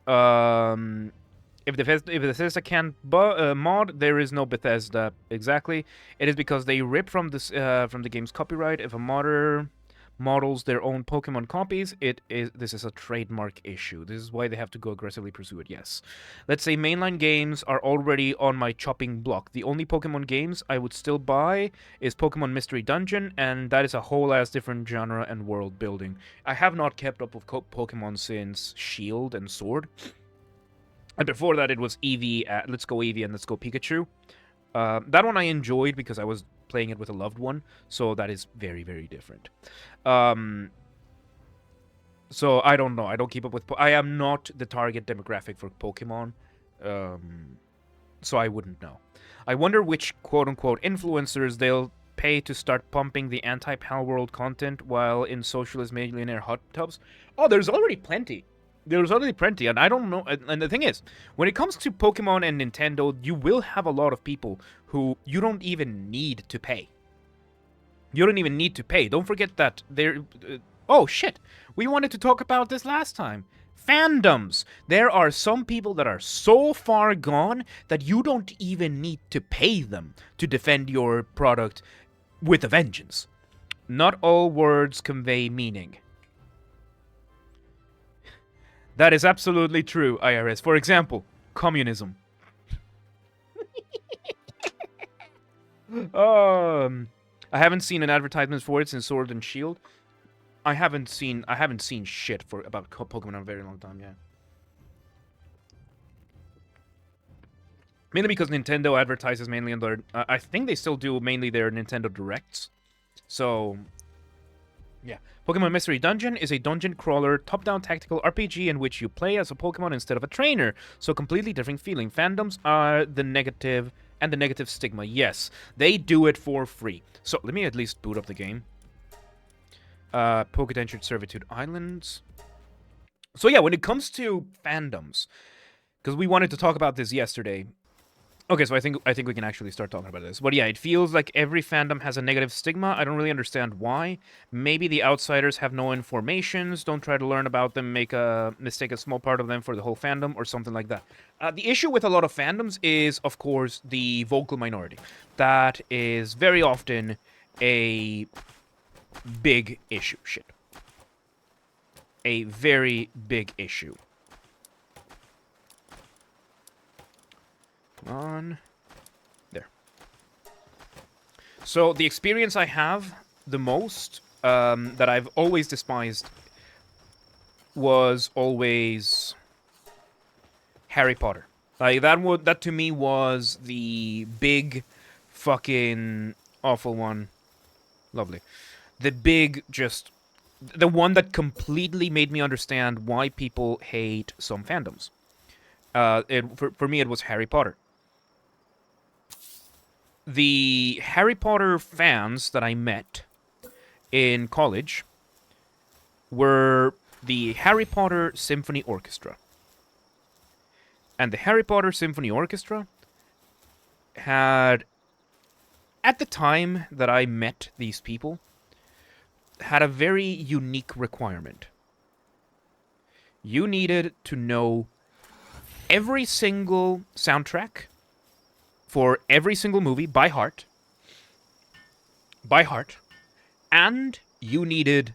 If Bethesda can't mod, there is no Bethesda. Exactly. It is because they rip from the game's copyright. If a modder models their own Pokemon copies, this is a trademark issue. This is why they have to go aggressively pursue it. Yes. Let's say mainline games are already on my chopping block. The only Pokemon games I would still buy is Pokemon Mystery Dungeon, and that is a whole ass different genre and world building. I have not kept up with Pokemon since Shield and Sword. And before that, it was Eevee, Let's Go Eevee and Let's Go Pikachu. That one I enjoyed because I was playing it with a loved one, so that is very, very different. So I don't know. I don't keep up with... I am not the target demographic for Pokemon, so I wouldn't know. I wonder which quote-unquote influencers they'll pay to start pumping the anti-Palworld content while in socialist millionaire hot tubs. Oh, there's already plenty. There's already plenty, and I don't know. And the thing is, when it comes to Pokemon and Nintendo, you will have a lot of people who you don't even need to pay. You don't even need to pay. Don't forget that there. Oh shit! We wanted to talk about this last time. Fandoms. There are some people that are so far gone that you don't even need to pay them to defend your product with a vengeance. Not all words convey meaning. That is absolutely true, IRS. For example, communism. I haven't seen an advertisement for it since Sword and Shield. I haven't seen shit about Pokemon in a very long time, yeah. Mainly because Nintendo advertises mainly on their... I think they still do mainly their Nintendo Directs. So... yeah. Pokemon Mystery Dungeon is a dungeon crawler, top-down tactical RPG in which you play as a Pokemon instead of a trainer, so completely different feeling. Fandoms are the negative stigma. Yes, they do it for free. So let me at least boot up the game. Pokedentured Servitude Islands. So yeah, when it comes to fandoms, because we wanted to talk about this yesterday. Okay, so I think we can actually start talking about this. But yeah, it feels like every fandom has a negative stigma. I don't really understand why. Maybe the outsiders have no informations, don't try to learn about them, mistake a small part of them for the whole fandom, or something like that. The issue with a lot of fandoms is, of course, the vocal minority. That is very often a big issue. Shit. A very big issue. Come on. There. So the experience I have the most, that I've always despised, was always Harry Potter. Like that to me was the big fucking awful one. Lovely. The big the one that completely made me understand why people hate some fandoms. For me, it was Harry Potter. The Harry Potter fans that I met in college were the Harry Potter Symphony Orchestra. And the Harry Potter Symphony Orchestra had, at the time that I met these people, had a very unique requirement. You needed to know every single soundtrack for every single movie by heart, and you needed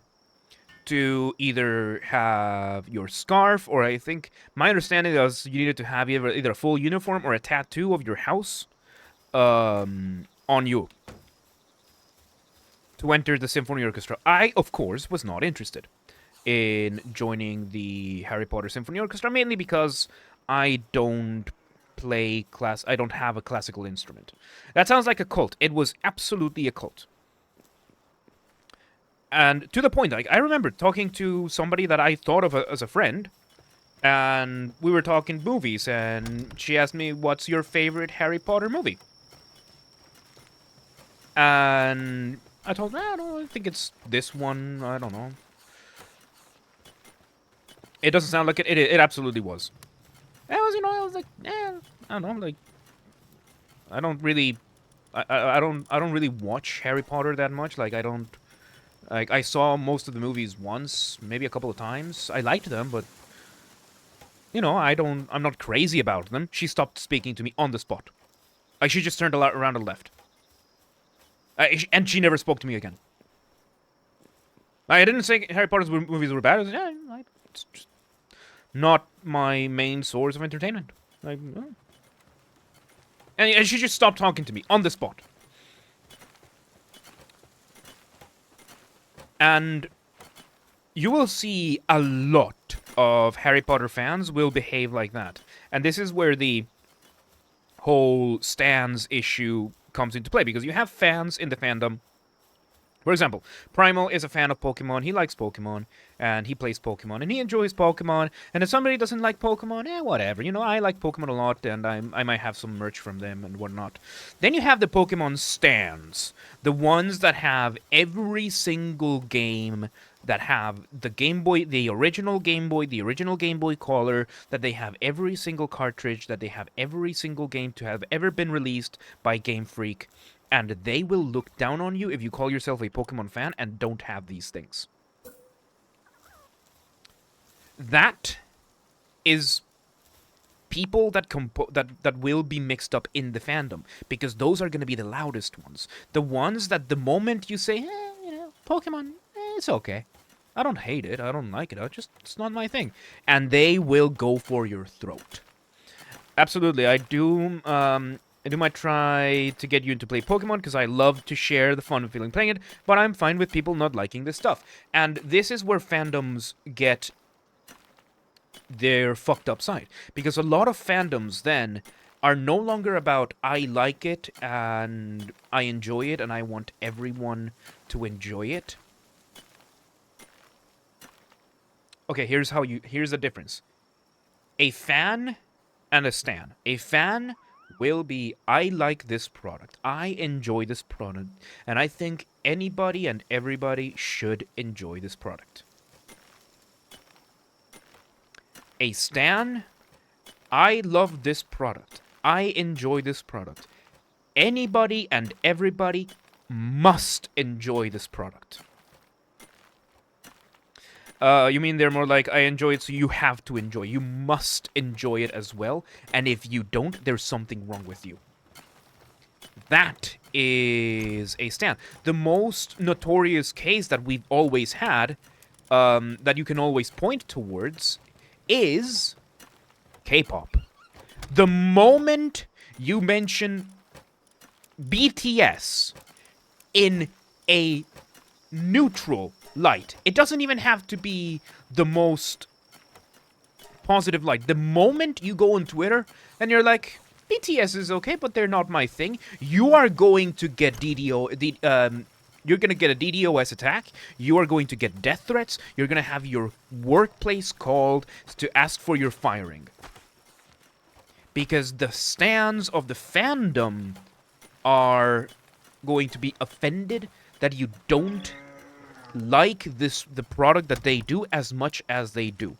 to either have your scarf, or I think my understanding was you needed to have either a full uniform or a tattoo of your house on you to enter the symphony orchestra. I, of course, was not interested in joining the Harry Potter Symphony Orchestra, mainly because I don't have a classical instrument. That sounds like a cult. It was absolutely a cult. And to the point, like, I remember talking to somebody that I thought of as a friend, and we were talking movies, and she asked me, what's your favorite Harry Potter movie? And I told her, I think it's this one, I don't know. It doesn't sound like it. It absolutely was. I was like, I don't know, like, I don't really watch Harry Potter that much. Like, I saw most of the movies once, maybe a couple of times. I liked them, but I'm not crazy about them. She stopped speaking to me on the spot. Like, she just turned around and left. And she never spoke to me again. I didn't say Harry Potter's movies were bad. It's just not my main source of entertainment. Like, and she just stopped talking to me on the spot. And you will see a lot of Harry Potter fans will behave like that. And this is where the whole stans issue comes into play, because you have fans in the fandom. For example, Primal is a fan of Pokemon. He likes Pokemon, and he plays Pokemon, and he enjoys Pokemon. And if somebody doesn't like Pokemon, whatever. I like Pokemon a lot, and I might have some merch from them and whatnot. Then you have the Pokemon stans, the ones that have every single game, that have the Game Boy, the original Game Boy, the original Game Boy Color, that they have every single cartridge, that they have every single game to have ever been released by Game Freak. And they will look down on you if you call yourself a Pokemon fan and don't have these things. That is people that will be mixed up in the fandom, because those are going to be the loudest ones. The ones that the moment you say, Pokemon, it's okay. I don't hate it. I don't like it. It's not my thing. And they will go for your throat. Absolutely. I might try to get you into play Pokemon, because I love to share the fun of feeling playing it, but I'm fine with people not liking this stuff. And this is where fandoms get their fucked up side. Because a lot of fandoms then are no longer about, I like it, and I enjoy it, and I want everyone to enjoy it. Okay, here's the difference. A fan and a stan. A fan will be, I like this product, I enjoy this product, and I think anybody and everybody should enjoy this product. A stan, I love this product, I enjoy this product. Anybody and everybody must enjoy this product. You mean they're more like, I enjoy it, so you have to enjoy. You must enjoy it as well, and if you don't, there's something wrong with you. That is a stan. The most notorious case that we've always had, that you can always point towards, is K-pop. The moment you mention BTS in a neutral light, it doesn't even have to be the most positive light. The moment you go on Twitter and you're like, BTS is okay, but they're not my thing, you are going to get you're going to get a DDoS attack, you are going to get death threats, you're going to have your workplace called to ask for your firing. Because the stans of the fandom are going to be offended that you don't like the product that they do as much as they do.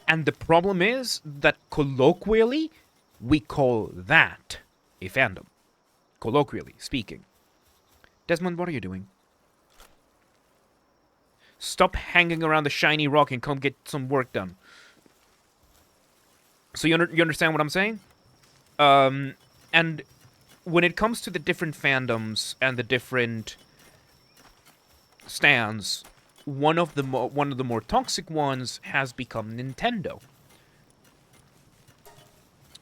And the problem is that colloquially, we call that a fandom. Colloquially speaking. Desmond, what are you doing? Stop hanging around the shiny rock and come get some work done. So you understand what I'm saying? And when it comes to the different fandoms and the different stands, one of the more toxic ones has become Nintendo.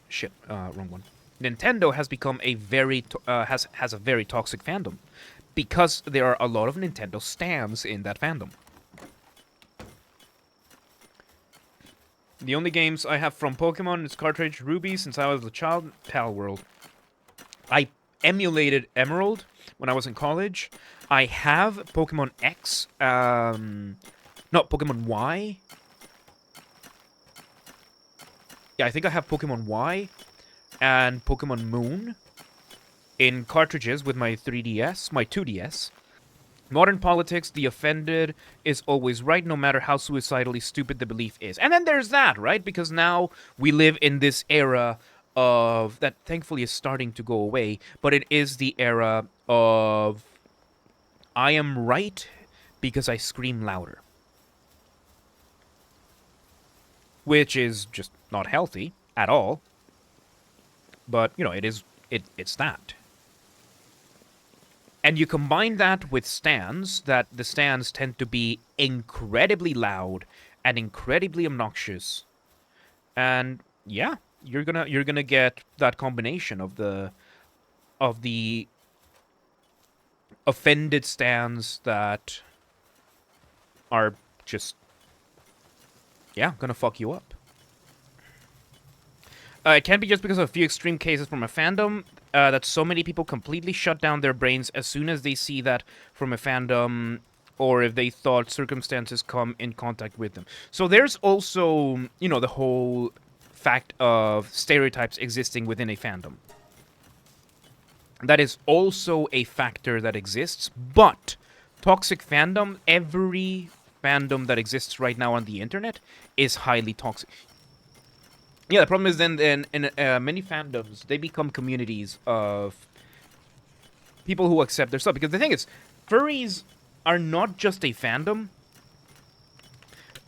Shit, wrong one. Nintendo has become a very has a very toxic fandom, because there are a lot of Nintendo stands in that fandom. The only games I have from Pokemon is cartridge Ruby since I was a child. Pal World. I emulated Emerald when I was in college. I have Pokemon X, no, Pokemon Y. Yeah, I think I have Pokemon Y and Pokemon Moon in cartridges with my 3DS, my 2DS. Modern politics, the offended is always right, no matter how suicidally stupid the belief is. And then there's that, right? Because now we live in this era of, that thankfully is starting to go away, but it is the era of, I am right because I scream louder. which is just not healthy at all. But, you know, it's that. And you combine that with stands, that the stands tend to be incredibly loud and incredibly obnoxious. And yeah, you're gonna get that combination of the offended stands that are just, yeah, gonna fuck you up. It can be just because of a few extreme cases from a fandom that so many people completely shut down their brains as soon as they see that from a fandom, or if they thought circumstances come in contact with them. So there's also, you know, the whole fact of stereotypes existing within a fandom. That is also a factor that exists, but toxic fandom, every fandom that exists right now on the internet is highly toxic. Yeah, the problem is then in many fandoms, they become communities of people who accept their stuff. Because the thing is, furries are not just a fandom.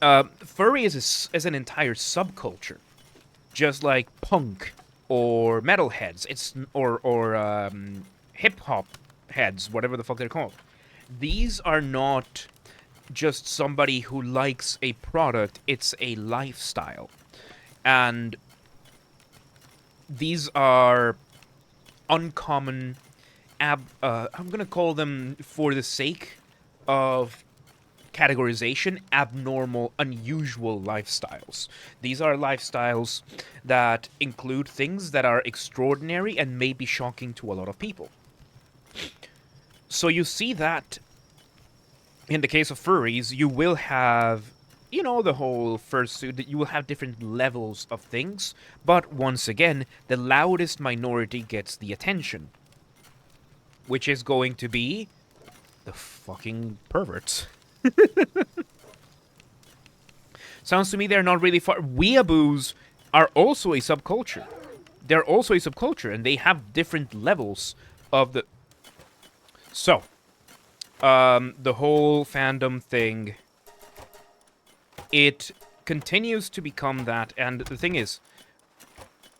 Furry is an entire subculture, just like punk or metalheads. It's or hip hop heads, whatever the fuck they're called. These are not just somebody who likes a product. It's a lifestyle. And these are uncommon, I'm going to call them, for the sake of categorization, abnormal, unusual lifestyles. These are lifestyles that include things that are extraordinary and may be shocking to a lot of people. So you see that in the case of furries, you will have, you know, the whole fursuit, that you will have different levels of things, but once again, the loudest minority gets the attention, which is going to be the fucking perverts. Sounds to me they're not really far. Weeaboos are also a subculture. They're also a subculture, and they have different levels of the... So, the whole fandom thing, it continues to become that, and the thing is,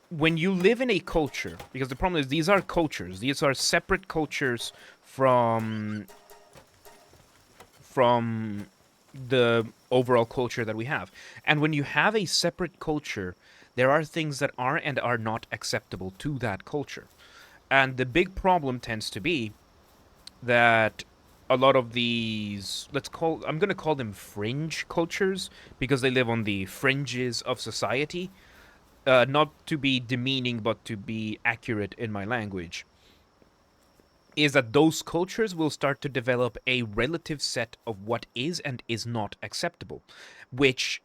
when you live in a culture, because the problem is these are cultures, these are separate cultures from the overall culture that we have. And when you have a separate culture, there are things that are and are not acceptable to that culture. And the big problem tends to be that a lot of these, I'm going to call them fringe cultures, because they live on the fringes of society. Not to be demeaning, but to be accurate in my language, is that those cultures will start to develop a relative set of what is and is not acceptable, which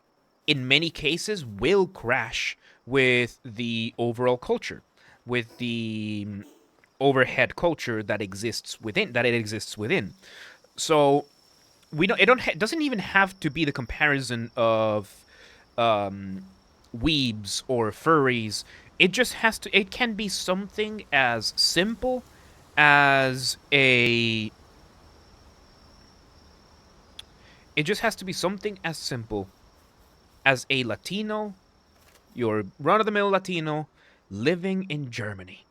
in many cases will crash with the overall culture, with the overhead culture that exists within. So it doesn't even have to be the comparison of weebs or furries. It can be something as simple as it just has to be something as simple as a Latino, your run-of-the-mill Latino, living in Germany.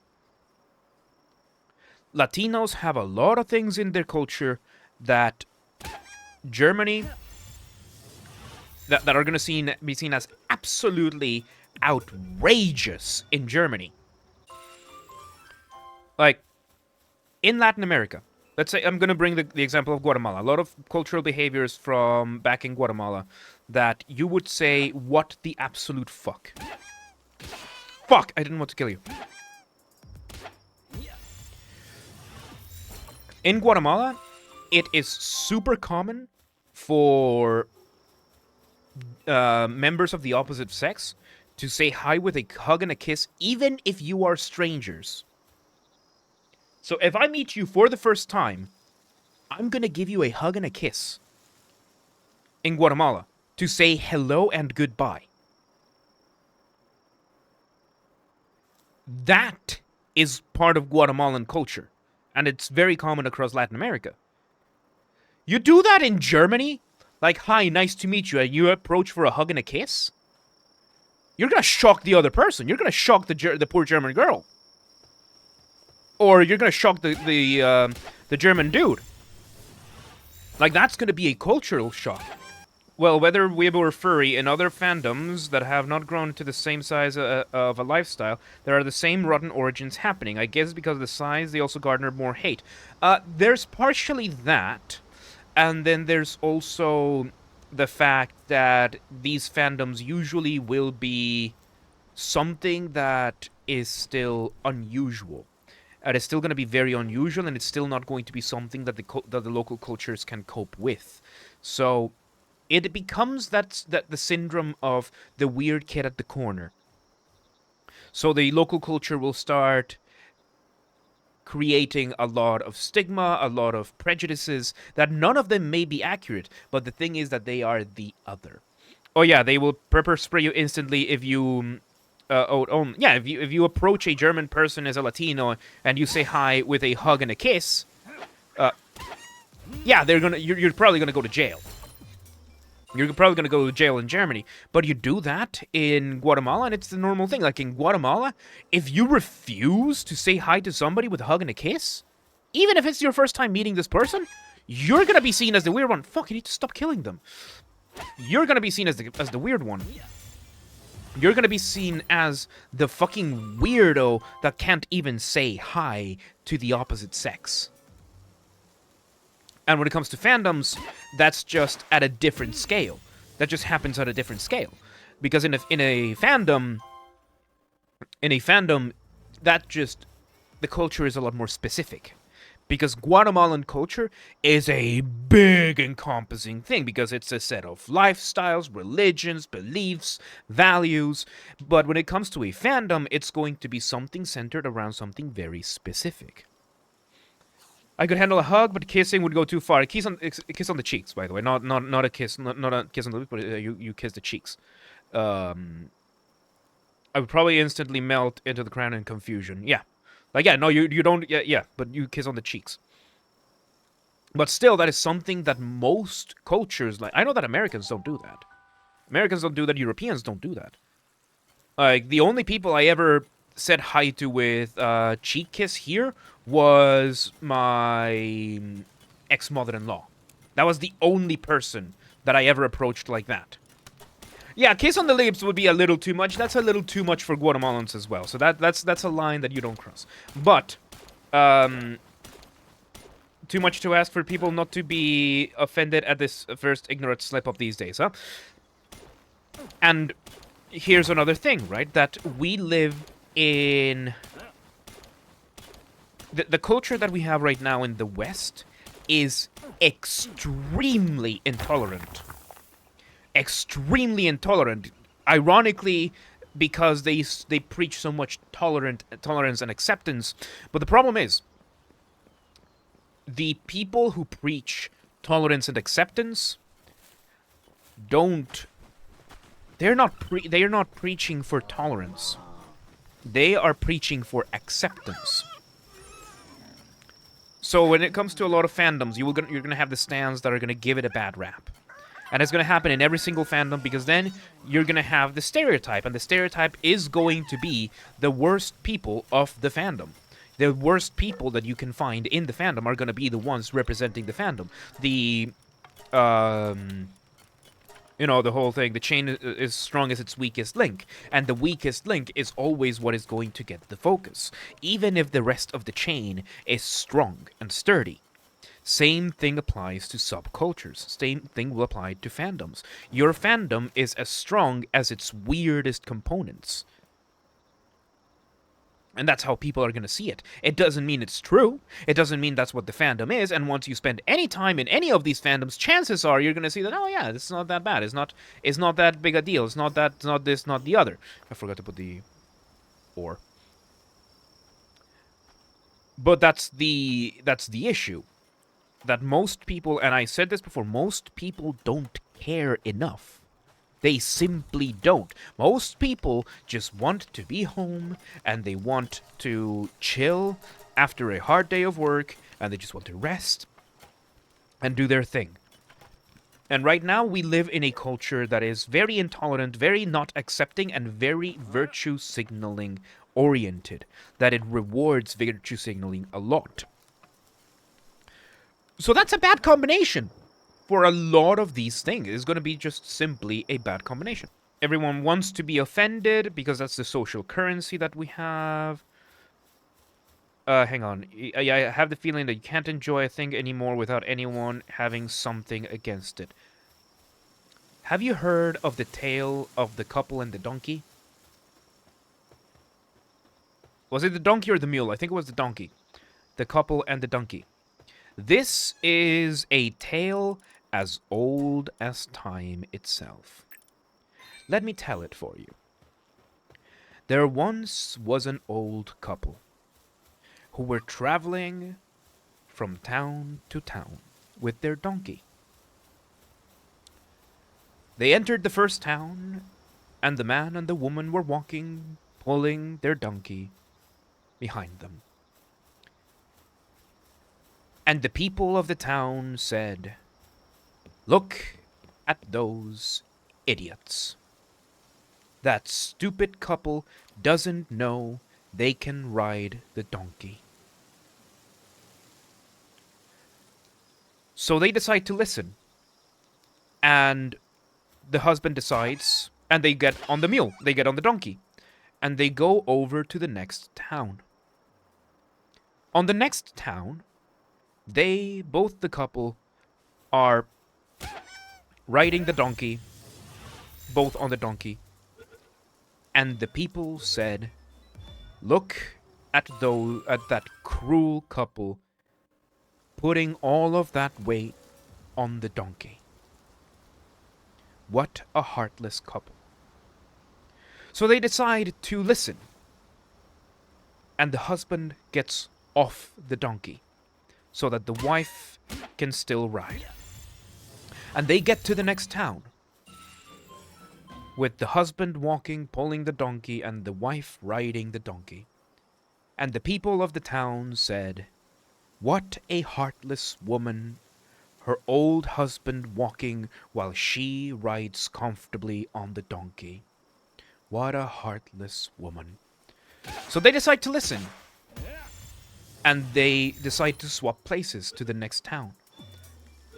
Latinos have a lot of things in their culture that Germany, that are going to be seen as absolutely outrageous in Germany. Like, in Latin America, let's say, I'm going to bring the example of Guatemala. A lot of cultural behaviors from back in Guatemala that you would say, what the absolute fuck? Fuck, I didn't want to kill you. In Guatemala, it is super common for members of the opposite sex to say hi with a hug and a kiss, even if you are strangers. So if I meet you for the first time, I'm going to give you a hug and a kiss in Guatemala to say hello and goodbye. That is part of Guatemalan culture, and it's very common across Latin America. You do that in Germany? Like, hi, nice to meet you, and you approach for a hug and a kiss? you're gonna shock the other person. You're gonna shock the poor German girl, or you're gonna shock the German dude. Like, that's gonna be a cultural shock. Well, whether weeb or furry, in other fandoms that have not grown to the same size of a lifestyle, there are the same rotten origins happening. I guess because of the size, they also garner more hate. There's partially that, and then there's also the fact that these fandoms usually will be something that is still unusual. It is still going to be very unusual, and it's still not going to be something that the local cultures can cope with. So it becomes that the syndrome of the weird kid at the corner. So the local culture will start creating a lot of stigma, a lot of prejudices, that none of them may be accurate, but the thing is that they are the other. Oh yeah, they will pepper spray you instantly if you... if you approach a German person as a Latino and you say hi with a hug and a kiss, yeah, you're probably gonna go to jail. You're probably going to go to jail in Germany. But you do that in Guatemala, and it's the normal thing. Like, in Guatemala, if you refuse to say hi to somebody with a hug and a kiss, even if it's your first time meeting this person, you're going to be seen as the weird one. Fuck, you need to stop killing them. You're going to be seen as the weird one. You're going to be seen as the fucking weirdo that can't even say hi to the opposite sex. And when it comes to fandoms, that's just at a different scale. That just happens at a different scale. Because in a fandom, that just, the culture is a lot more specific. Because Guatemalan culture is a big encompassing thing, because it's a set of lifestyles, religions, beliefs, values. But when it comes to a fandom, it's going to be something centered around something very specific. I could handle a hug, but kissing would go too far. A kiss on the cheeks, by the way, not a kiss, not a kiss on the lips, but you kiss the cheeks. I would probably instantly melt into the ground in confusion. Yeah, like yeah, no, you don't. Yeah, but you kiss on the cheeks. But still, that is something that most cultures like. I know that Americans don't do that. Americans don't do that. Europeans don't do that. Like, the only people I ever said hi to with cheek kiss here was my ex-mother-in-law. That was the only person that I ever approached like that. Yeah, kiss on the lips would be a little too much. That's a little too much for Guatemalans as well. So that's a line that you don't cross. But too much to ask for people not to be offended at this first ignorant slip-up these days, huh? And here's another thing, right? That we live in... The culture that we have right now in the West is extremely intolerant. Extremely intolerant. Ironically, because they preach so much tolerance and acceptance. But the problem is, the people who preach tolerance and acceptance they're not preaching for tolerance. They are preaching for acceptance. So when it comes to a lot of fandoms, you're gonna have the stands that are gonna give it a bad rap. And it's gonna happen in every single fandom, because then you're gonna have the stereotype, and the stereotype is going to be the worst people of the fandom. The worst people that you can find in the fandom are gonna be the ones representing the fandom. The whole thing, the chain is strong as its weakest link, and the weakest link is always what is going to get the focus, even if the rest of the chain is strong and sturdy. Same thing applies to subcultures. Same thing will apply to fandoms. Your fandom is as strong as its weirdest components. And that's how people are going to see it. It doesn't mean it's true. It doesn't mean that's what the fandom is. And once you spend any time in any of these fandoms, chances are you're going to see that, oh yeah, this is not that bad. It's not that big a deal. It's not this, not the other. I forgot to put the or. But that's the issue. That most people, and I said this before, most people don't care enough. They simply don't. Most people just want to be home, and they want to chill after a hard day of work, and they just want to rest and do their thing. And right now, we live in a culture that is very intolerant, very not accepting, and very virtue signaling oriented. That it rewards virtue signaling a lot. So that's a bad combination for a lot of these things. It's going to be just simply a bad combination. Everyone wants to be offended because that's the social currency that we have. Hang on. I have the feeling that you can't enjoy a thing anymore without anyone having something against it. Have you heard of the tale of the couple and the donkey? Was it the donkey or the mule? I think it was the donkey. The couple and the donkey. This is a tale as old as time itself. Let me tell it for you. There once was an old couple who were traveling from town to town with their donkey. They entered the first town, and the man and the woman were walking, pulling their donkey behind them. And the people of the town said, "Look at those idiots. That stupid couple doesn't know they can ride the donkey." So they decide to listen. And the husband decides, and they get on the mule, they get on the donkey, and they go over to the next town. On the next town, both the couple, are riding the donkey, both on the donkey, and the people said, "Look at that cruel couple putting all of that weight on the donkey. What a heartless couple." So they decide to listen, and the husband gets off the donkey so that the wife can still ride. And they get to the next town with the husband walking, pulling the donkey, and the wife riding the donkey. And the people of the town said, "What a heartless woman, her old husband walking while she rides comfortably on the donkey. What a heartless woman." So they decide to listen. And they decide to swap places to the next town.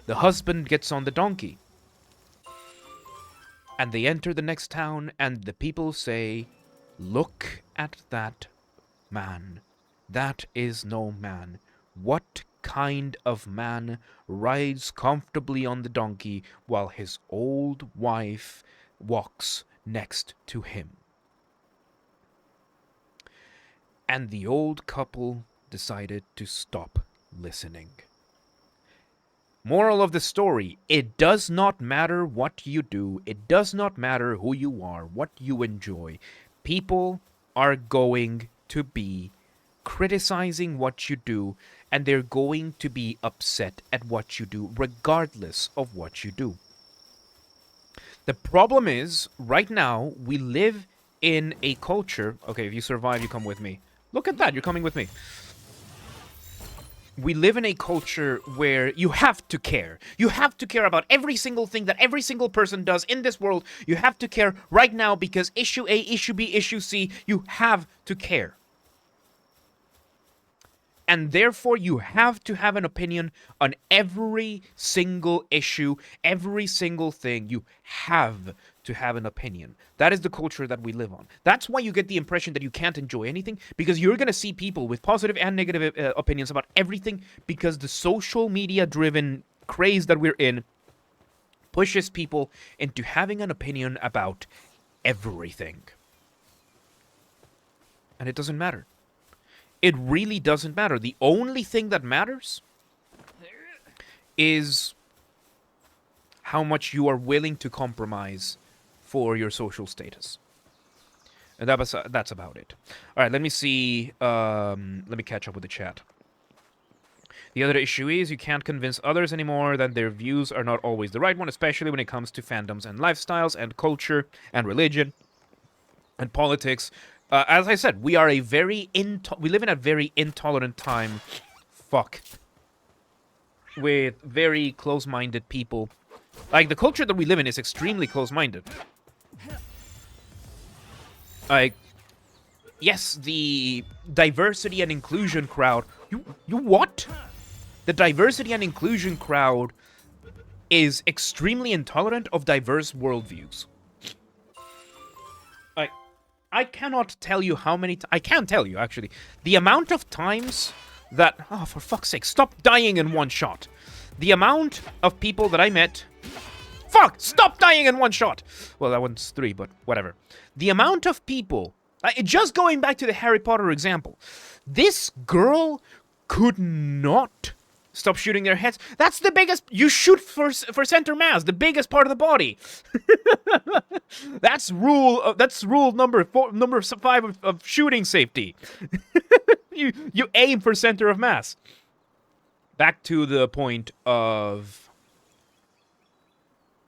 The husband gets on the donkey. And they enter the next town, and the people say, "Look at that man. That is no man. What kind of man rides comfortably on the donkey while his old wife walks next to him?" And the old couple decided to stop listening. Moral of the story: it does not matter what you do, it does not matter who you are, what you enjoy. People are going to be criticizing what you do, and they're going to be upset at what you do, regardless of what you do. The problem is, right now, we live in a culture... Okay, if you survive, you come with me. Look at that, you're coming with me. We live in a culture where you have to care. You have to care about every single thing that every single person does in this world. You have to care right now because issue A, issue B, issue C, you have to care. And therefore, you have to have an opinion on every single issue, every single thing. You have to have an opinion. That is the culture that we live on. That's why you get the impression that you can't enjoy anything, because you're going to see people with positive and negative opinions about everything, because the social media-driven craze that we're in pushes people into having an opinion about everything. And it doesn't matter. It really doesn't matter. The only thing that matters is how much you are willing to compromise for your social status. And that's about it. All right, let me see. Let me catch up with the chat. The other issue is you can't convince others anymore that their views are not always the right one, especially when it comes to fandoms and lifestyles and culture and religion and politics. As I said, we are we live in a very intolerant time. Fuck. With very close-minded people Like, the culture that we live in is extremely close-minded. Like, yes, the diversity and inclusion crowd... You what? The diversity and inclusion crowd is extremely intolerant of diverse worldviews. I cannot tell you how many... I can't tell you, actually. The amount of times that... Oh, for fuck's sake, stop dying in one shot. The amount of people that I met... Fuck! Stop dying in one shot! Well, that one's 3, but whatever. The amount of people... just going back to the Harry Potter example. This girl could not stop shooting their heads. That's the biggest... You shoot for center mass, the biggest part of the body. That's rule number 5 of shooting safety. you aim for center of mass. Back to the point of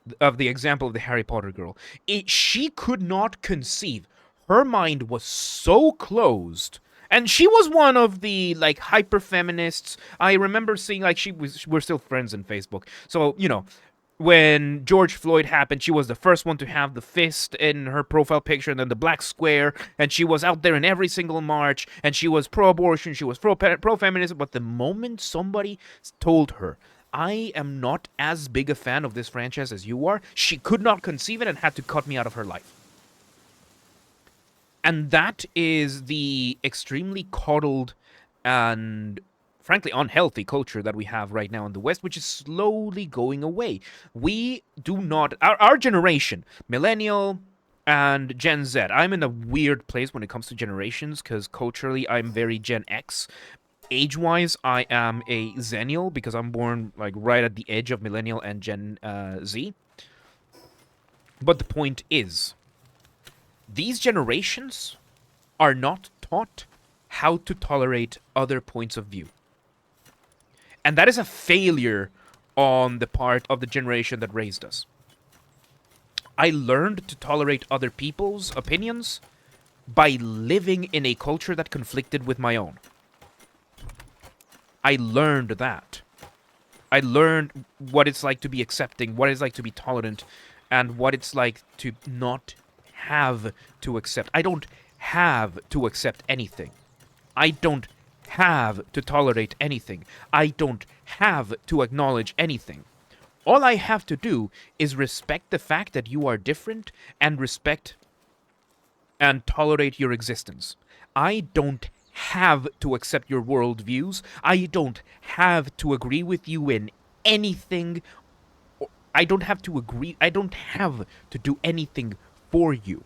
the example of the Harry Potter girl. She could not conceive. Her mind was so closed. And she was one of the, like, hyper-feminists. I remember seeing, like, we're still friends on Facebook. So, you know, when George Floyd happened, she was the first one to have the fist in her profile picture and then the black square. And she was out there in every single march. And she was pro-abortion. She was pro-feminism. But the moment somebody told her, I am not as big a fan of this franchise as you are, she could not conceive it and had to cut me out of her life. And that is the extremely coddled and, frankly, unhealthy culture that we have right now in the West, which is slowly going away. We do not... Our generation, millennial and Gen Z, I'm in a weird place when it comes to generations, because culturally I'm very Gen X. Age-wise, I am a Zennial, because I'm born, like, right at the edge of millennial and Gen Z. But the point is... These generations are not taught how to tolerate other points of view. And that is a failure on the part of the generation that raised us. I learned to tolerate other people's opinions by living in a culture that conflicted with my own. I learned that. I learned what it's like to be accepting, what it's like to be tolerant, and what it's like to not have to accept. I don't have to accept anything. I don't have to tolerate anything. I don't have to acknowledge anything. All I have to do is respect the fact that you are different and respect and tolerate your existence. I don't have to accept your worldviews. I don't have to agree with you in anything. I don't have to agree. I don't have to do anything for you.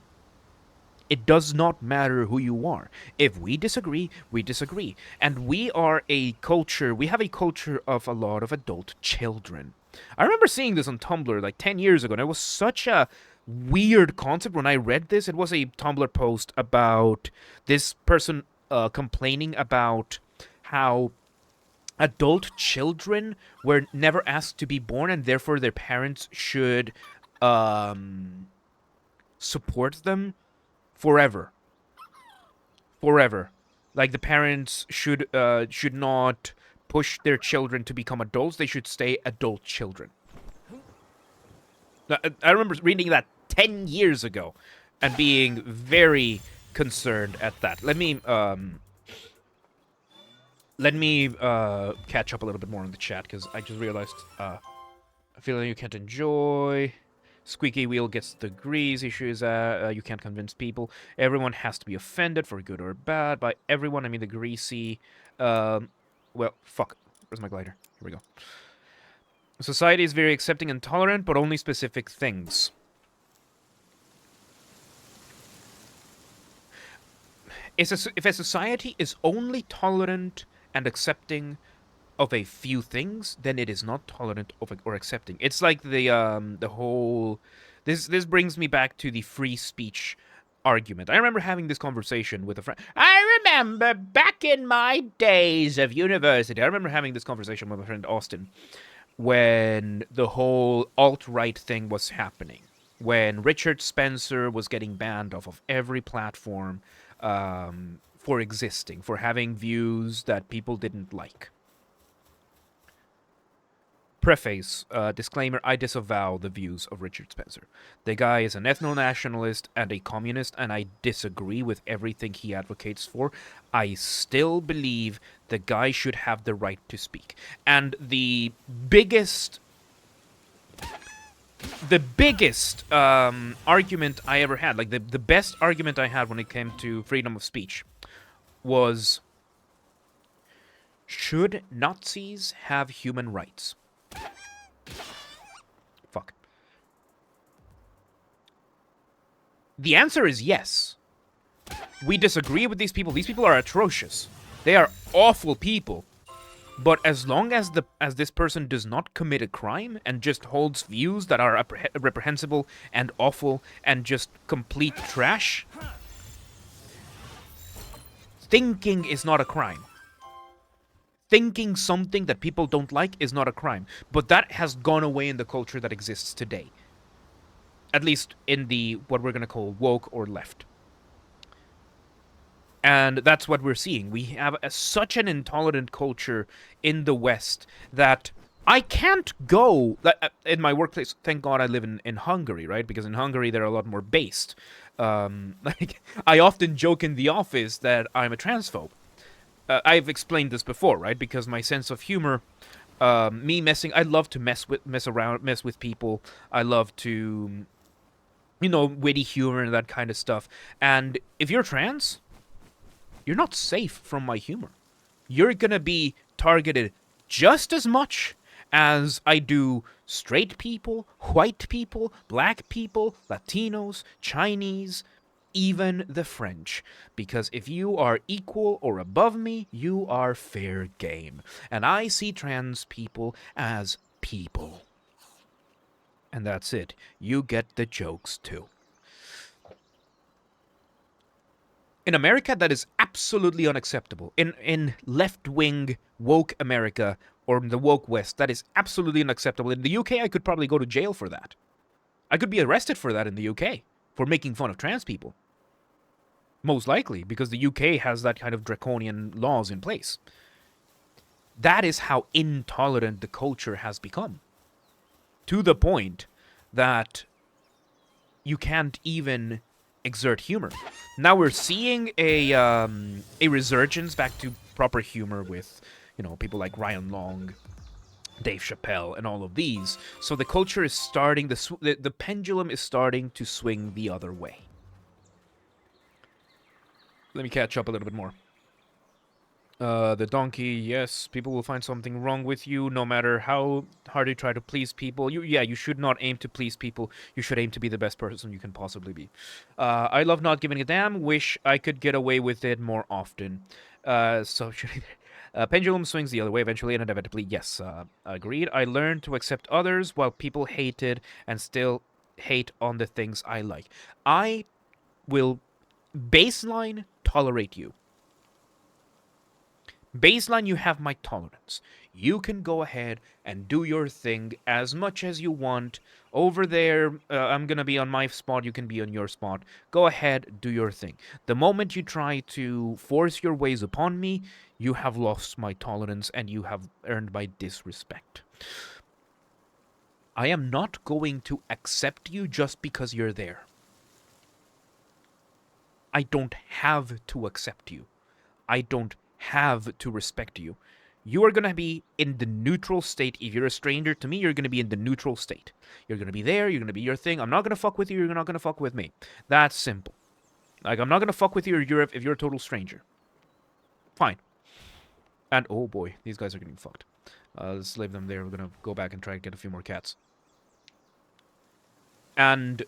It does not matter who you are. If we disagree, we disagree. And we have a culture of a lot of adult children. I remember seeing this on Tumblr like 10 years ago, and it was such a weird concept when I read this. It was a Tumblr post about this person complaining about how adult children were never asked to be born, and therefore their parents should support them forever. Like, the parents should not push their children to become adults. They should stay adult children. Now, I remember reading that 10 years ago and being very concerned at that. Let me catch up a little bit more in the chat, because I just realized a feeling you can't enjoy. Squeaky wheel gets the grease issues. You can't convince people. Everyone has to be offended, for good or bad. By everyone, I mean the greasy. Well, fuck. Where's my glider? Here we go. Society is very accepting and tolerant, but only specific things. If a society is only tolerant and accepting of a few things, then it is not tolerant of or accepting. It's like the whole... This brings me back to the free speech argument. I remember having this conversation with a friend. I remember back in my days of university, I remember having this conversation with my friend Austin when the whole alt-right thing was happening. When Richard Spencer was getting banned off of every platform for existing, for having views that people didn't like. Preface, disclaimer, I disavow the views of Richard Spencer. The guy is an ethno-nationalist and a communist, and I disagree with everything he advocates for. I still believe the guy should have the right to speak. And the biggest argument I ever had, like the best argument I had when it came to freedom of speech, was, should Nazis have human rights? Fuck. The answer is yes. We disagree with these people. These people are atrocious. They are awful people. But as long as this person does not commit a crime and just holds views that are reprehensible and awful and just complete trash, thinking is not a crime. Thinking something that people don't like is not a crime. But that has gone away in the culture that exists today. At least in the, what we're going to call woke or left. And that's what we're seeing. We have such an intolerant culture in the West that I can't go in my workplace. Thank God I live in Hungary, right? Because in Hungary they're a lot more based. Like, I often joke in the office that I'm a transphobe. I've explained this before, right? Because my sense of humor, I love to mess with people. I love to, witty humor and that kind of stuff. And if you're trans, you're not safe from my humor. You're gonna be targeted just as much as I do straight people, white people, black people, Latinos, Chinese, even the French. Because if you are equal or above me, you are fair game. And I see trans people as people. And that's it. You get the jokes too. In America, that is absolutely unacceptable. In left-wing woke America, or the woke West, that is absolutely unacceptable. In the UK, I could probably go to jail for that. I could be arrested for that in the UK, for making fun of trans people. Most likely, because the UK has that kind of draconian laws in place. That is how intolerant the culture has become. To the point that you can't even exert humor. Now we're seeing a resurgence back to proper humor with, people like Ryan Long, Dave Chappelle, and all of these. So the culture is starting, the pendulum is starting to swing the other way. Let me catch up a little bit more. The donkey, yes, people will find something wrong with you, no matter how hard you try to please people. You should not aim to please people. You should aim to be the best person you can possibly be. I love not giving a damn. Wish I could get away with it more often. Pendulum swings the other way eventually and inevitably. Yes, agreed. I learned to accept others while people hated and still hate on the things I like. I will baseline tolerate you. Baseline, you have my tolerance. You can go ahead and do your thing as much as you want. Over there, I'm going to be on my spot, you can be on your spot. Go ahead, do your thing. The moment you try to force your ways upon me, you have lost my tolerance and you have earned my disrespect. I am not going to accept you just because you're there. I don't have to accept you. I don't have to respect you. You are going to be in the neutral state. If you're a stranger to me, you're going to be in the neutral state. You're going to be there, you're going to be your thing. I'm not going to fuck with you, you're not going to fuck with me. That's simple. Like, I'm not going to fuck with you if you're a total stranger. Fine. And, oh boy, these guys are getting fucked. Let's leave them there. We're going to go back and try and get a few more cats. And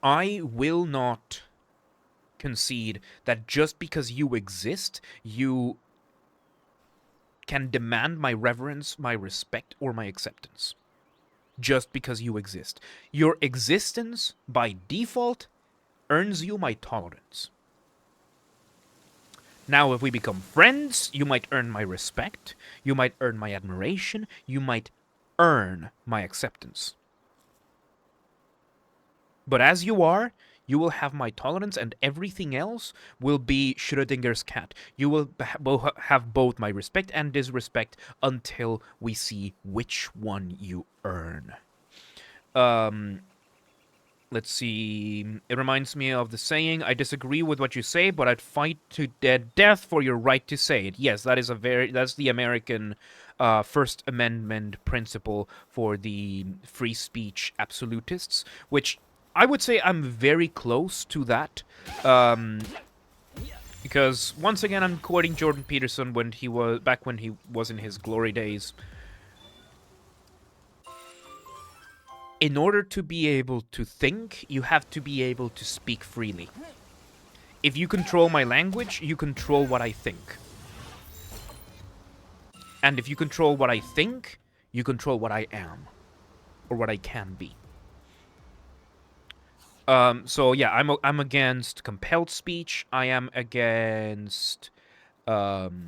I will not concede that just because you exist, you can demand my reverence, my respect, or my acceptance. Just because you exist. Your existence, by default, earns you my tolerance. Now, if we become friends, you might earn my respect, you might earn my admiration, you might earn my acceptance. But as you are, You will have my tolerance, and everything else will be Schrödinger's cat. You will have both my respect and disrespect until we see which one you earn. Let's see. It reminds me of the saying, I disagree with what you say, but I'd fight to death for your right to say it. Yes, that's the American First Amendment principle for the free speech absolutists, which I would say I'm very close to that. Because once again, I'm quoting Jordan Peterson when he was in his glory days. In order to be able to think, you have to be able to speak freely. If you control my language, you control what I think. And if you control what I think, you control what I am. Or what I can be. So yeah, I'm against compelled speech. I am against banning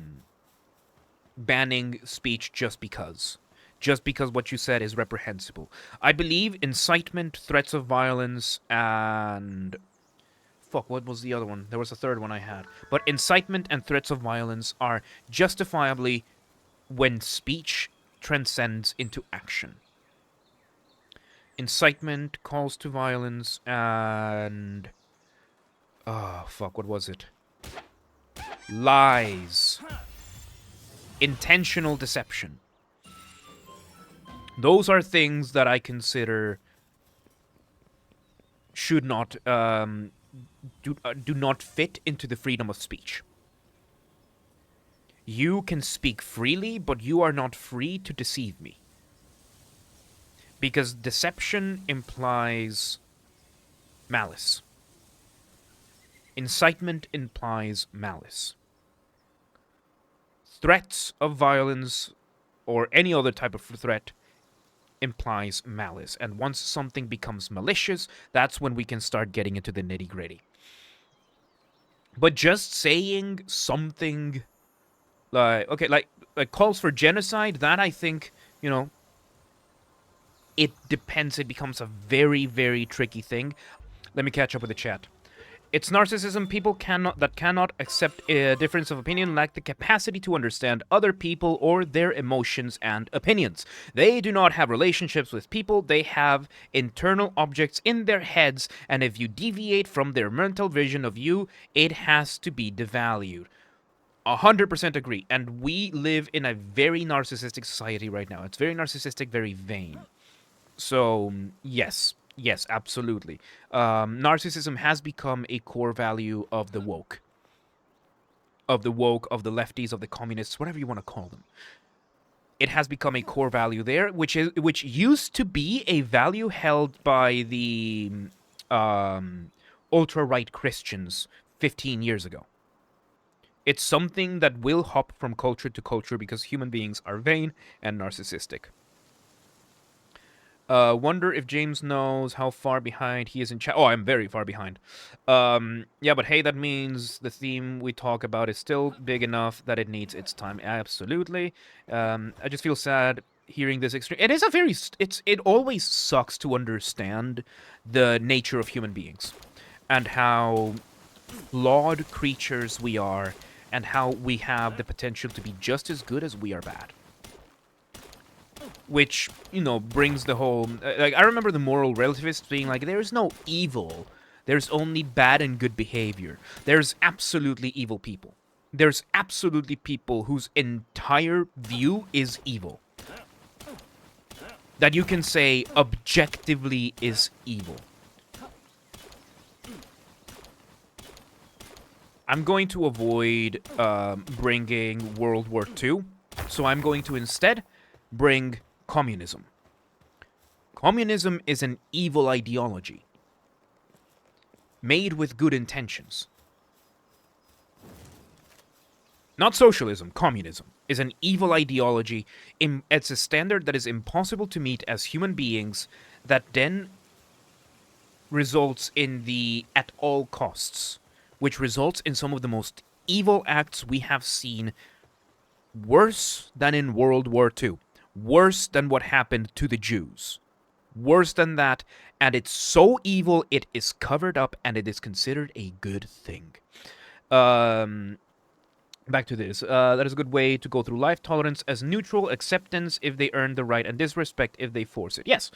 speech just because. Just because what you said is reprehensible. I believe incitement, threats of violence, and... Fuck, what was the other one? There was a third one I had. But incitement and threats of violence are justifiably when speech transcends into action. Incitement, calls to violence, and... Oh, fuck, what was it? Lies. Intentional deception. Those are things that I consider should not do not fit into the freedom of speech. You can speak freely, but you are not free to deceive me. Because deception implies malice. Incitement implies malice. Threats of violence or any other type of threat implies malice. And once something becomes malicious, that's when we can start getting into the nitty-gritty. But just saying something like, okay, like calls for genocide, that I think, you know, it depends. It becomes a very, very tricky thing. Let me catch up with the chat. It's narcissism. People cannot accept a difference of opinion lack the capacity to understand other people or their emotions and opinions. They do not have relationships with people. They have internal objects in their heads, and if you deviate from their mental vision of you, it has to be devalued. 100% agree. And we live in a very narcissistic society right now. It's very narcissistic, very vain. So, yes, absolutely. Narcissism has become a core value of the woke. Of the lefties, of the communists, whatever you want to call them. It has become a core value there, which used to be a value held by the ultra-right Christians 15 years ago. It's something that will hop from culture to culture because human beings are vain and narcissistic. Wonder if James knows how far behind he is in chat. Oh, I'm very far behind. Yeah, but hey, that means the theme we talk about is still big enough that it needs its time. Absolutely. I just feel sad hearing this extreme. It is a very... It always sucks to understand the nature of human beings and how flawed creatures we are and how we have the potential to be just as good as we are bad. Which, you know, brings the whole... Like, I remember the moral relativists being like, there is no evil. There's only bad and good behavior. There's absolutely evil people. There's absolutely people whose entire view is evil. That you can say objectively is evil. I'm going to avoid bringing World War II, so I'm going to instead bring communism. Communism is an evil ideology made with good intentions. Not socialism, communism is an evil ideology. It's a standard that is impossible to meet as human beings that then results in the at all costs, which results in some of the most evil acts we have seen, worse than in World War II, worse than what happened to the Jews, worse than that, and it's so evil it is covered up and it is considered a good thing. Back to this. That is a good way to go through life. Tolerance as neutral, acceptance if they earn the right, and disrespect if they force it. Yes,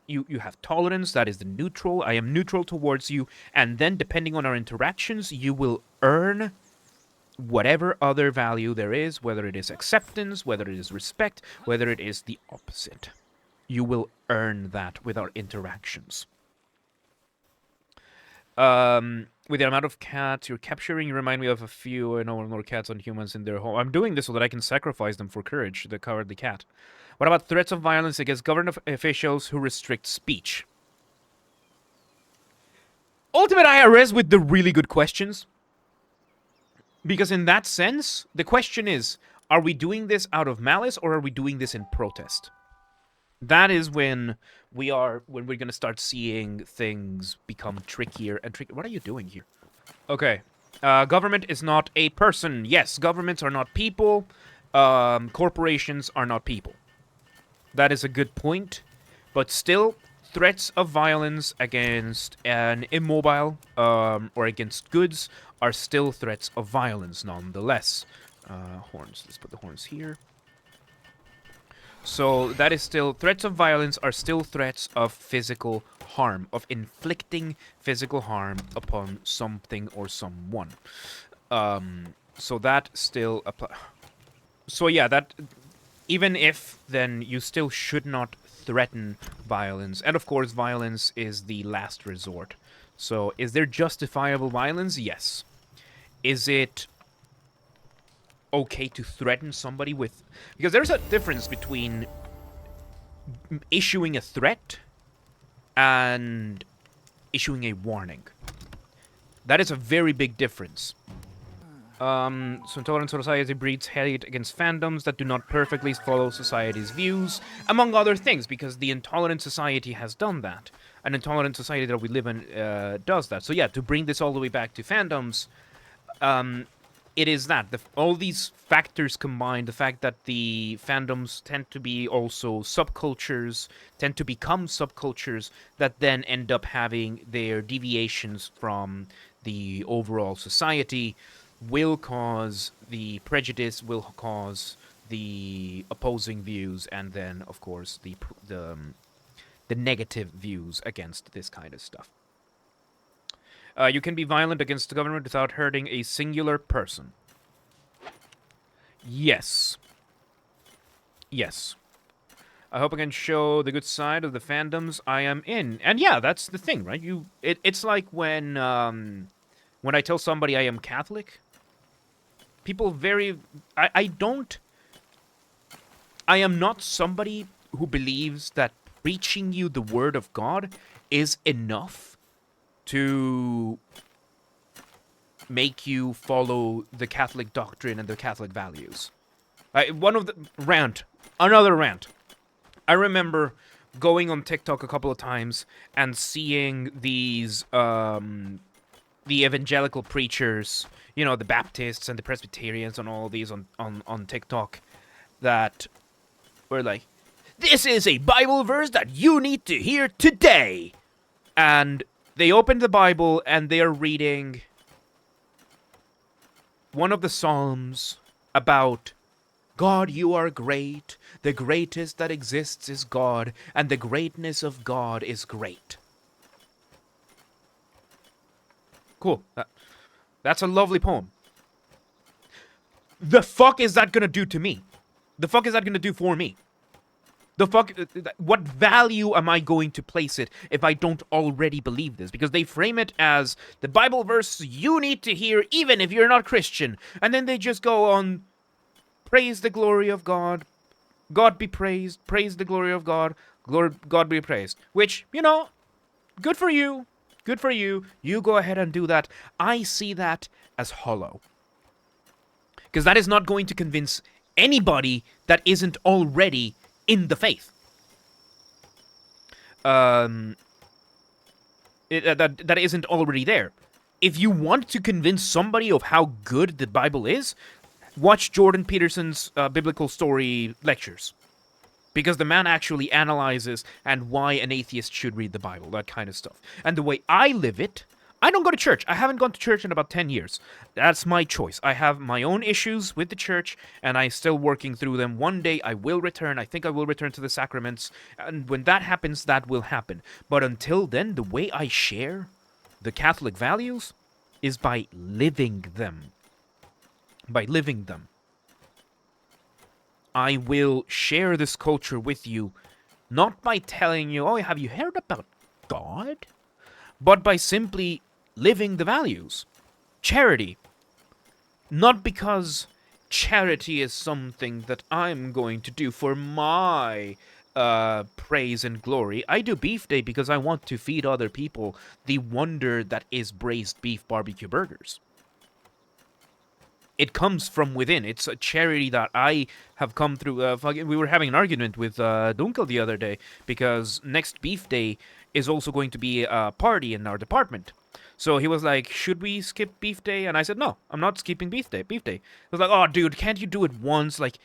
you have tolerance, that is the neutral. I am neutral towards you, and then depending on our interactions, you will earn whatever other value there is, whether it is acceptance, whether it is respect, whether it is the opposite. You will earn that with our interactions. With the amount of cats you're capturing, you remind me of a few more cats on humans in their home. I'm doing this so that I can sacrifice them for courage, the cowardly cat. What about threats of violence against government officials who restrict speech? Ultimate IRS with the really good questions. Because in that sense, the question is, are we doing this out of malice or are we doing this in protest? That is when we're going to start seeing things become trickier and trickier. What are you doing here? Okay. Government is not a person. Yes, governments are not people. Corporations are not people. That is a good point. But still, threats of violence against an immobile or against goods are still threats of violence nonetheless. Horns. Let's put the horns here. So that is still, threats of violence are still threats of physical harm, of inflicting physical harm upon something or someone. So that still applies. So yeah, that, even if, then you still should not threaten violence. And of course, violence is the last resort. So is there justifiable violence? Yes. Is it okay to threaten somebody with... Because there's a difference between issuing a threat and issuing a warning. That is a very big difference. So intolerant society breeds hate against fandoms that do not perfectly follow society's views, among other things, because the intolerant society has done that. An intolerant society that we live in does that. So yeah, to bring this all the way back to fandoms, it is that. All these factors combined, the fact that the fandoms tend to be also subcultures, tend to become subcultures that then end up having their deviations from the overall society, will cause the prejudice, will cause the opposing views, and then, of course, the negative views against this kind of stuff. You can be violent against the government without hurting a singular person. Yes. Yes. I hope I can show the good side of the fandoms I am in. And yeah, that's the thing, right? It's like when I tell somebody I am Catholic, people I am not somebody who believes that preaching you the word of God is enough to make you follow the Catholic doctrine and the Catholic values. Another rant. I remember going on TikTok a couple of times and seeing these, the evangelical preachers, you know, the Baptists and the Presbyterians and all these on TikTok that were like, this is a Bible verse that you need to hear today. And they opened the Bible and they are reading one of the Psalms about God, you are great. The greatest that exists is God, and the greatness of God is great. Cool. That's a lovely poem. The fuck is that gonna do to me? The fuck is that gonna do for me? The fuck, what value am I going to place it if I don't already believe this? Because they frame it as the Bible verse you need to hear even if you're not Christian. And then they just go on, praise the glory of God, God be praised, praise the glory of God, God be praised. Which, you know, good for you, good for you. You go ahead and do that. I see that as hollow. Because that is not going to convince anybody that isn't already in the faith. That isn't already there. If you want to convince somebody of how good the Bible is, watch Jordan Peterson's biblical story lectures. because the man actually analyzes and why an atheist should read the Bible, that kind of stuff. And the way I live it, I don't go to church. I haven't gone to church in about 10 years. That's my choice. I have my own issues with the church, and I'm still working through them. One day I will return. I think I will return to the sacraments. And when that happens, that will happen. But until then, the way I share the Catholic values is by living them. By living them. I will share this culture with you, not by telling you, oh, have you heard about God? But by simply living the values. Charity. Not because charity is something that I'm going to do for my praise and glory. I do Beef Day because I want to feed other people the wonder that is braised beef barbecue burgers. It comes from within. It's a charity that I have come through. We were having an argument with Dunkel the other day because next Beef Day is also going to be a party in our department. So he was like, should we skip Beef Day? And I said, no, I'm not skipping Beef Day. He was like, oh, dude, can't you do it once? Like,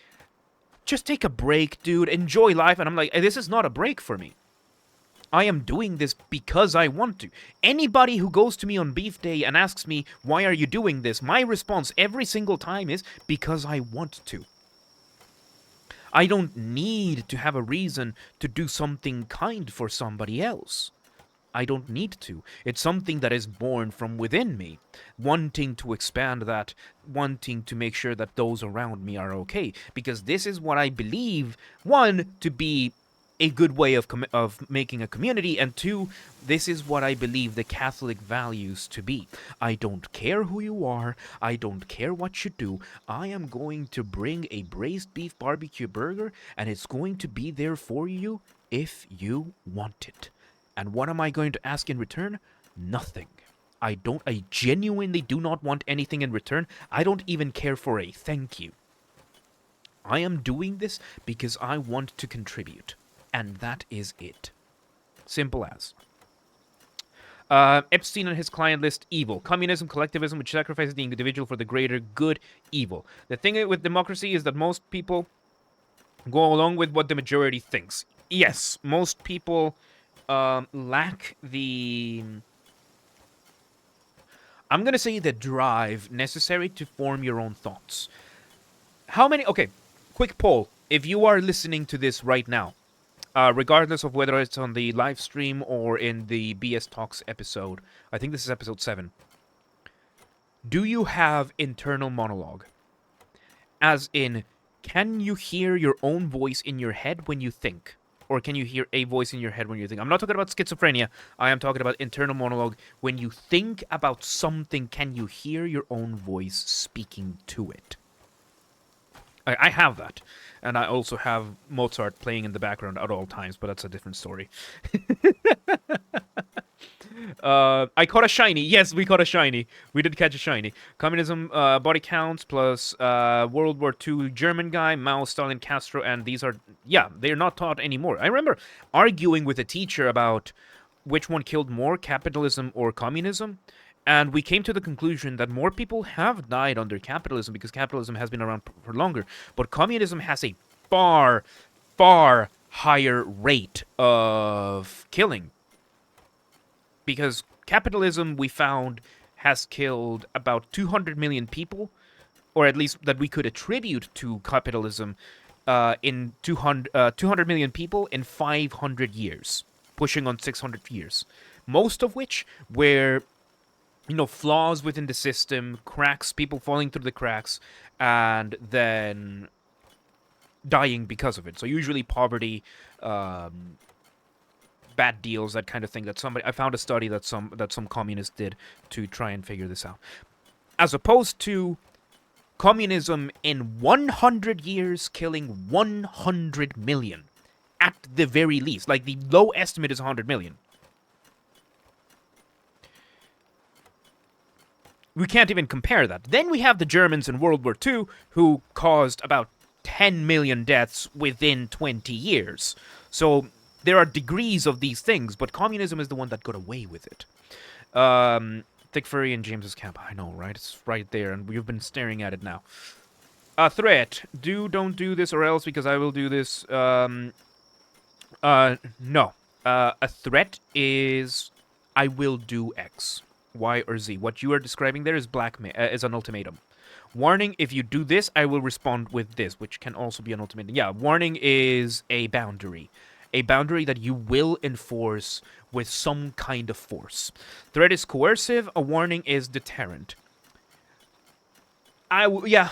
just take a break, dude. Enjoy life. And I'm like, this is not a break for me. I am doing this because I want to. Anybody who goes to me on Beef Day and asks me, why are you doing this? My response every single time is, because I want to. I don't need to have a reason to do something kind for somebody else. I don't need to. It's something that is born from within me. Wanting to expand that, wanting to make sure that those around me are okay. Because this is what I believe, one, to be a good way of making a community, and two, this is what I believe the Catholic values to be. I don't care who you are, I don't care what you do, I am going to bring a braised beef barbecue burger, and it's going to be there for you if you want it. And what am I going to ask in return? Nothing. I genuinely do not want anything in return. I don't even care for a thank you. I am doing this because I want to contribute. And that is it. Simple as. Epstein and his client list, evil. Communism, collectivism, which sacrifices the individual for the greater good, evil. The thing with democracy is that most people go along with what the majority thinks. Yes, most people lack the... I'm going to say the drive necessary to form your own thoughts. How many... Okay, quick poll. If you are listening to this right now, regardless of whether it's on the live stream or in the BS Talks episode. I think this is episode 7. Do you have internal monologue? As in, can you hear your own voice in your head when you think? Or can you hear a voice in your head when you think? I'm not talking about schizophrenia. I am talking about internal monologue. When you think about something, can you hear your own voice speaking to it? I have that. And I also have Mozart playing in the background at all times, but that's a different story. I caught a shiny. Yes, we caught a shiny. We did catch a shiny. Communism, body counts, plus World War II German guy, Mao, Stalin, Castro, and these are... Yeah, they're not taught anymore. I remember arguing with a teacher about which one killed more, capitalism or communism. And we came to the conclusion that more people have died under capitalism because capitalism has been around for longer. But communism has a far, far higher rate of killing. Because capitalism, we found, has killed about 200 million people, or at least that we could attribute to capitalism, in 200 million people in 500 years, pushing on 600 years. Most of which were... flaws within the system, cracks, people falling through the cracks, and then dying because of it. So usually poverty, bad deals, that kind of thing. I found a study that some communists did to try and figure this out. As opposed to communism in 100 years killing 100 million. At the very least. Like, the low estimate is 100 million. We can't even compare that. Then we have the Germans in World War II, who caused about 10 million deaths within 20 years. So there are degrees of these things, but communism is the one that got away with it. Thick Furry in James's camp. I know, right? It's right there, and we've been staring at it now. A threat. Don't do this or else because I will do this. No. A threat is I will do X, Y, or Z. What you are describing there is blackmail, is an ultimatum. Warning, if you do this, I will respond with this, which can also be an ultimatum. Yeah, warning is a boundary. A boundary that you will enforce with some kind of force. Threat is coercive, a warning is deterrent. Yeah.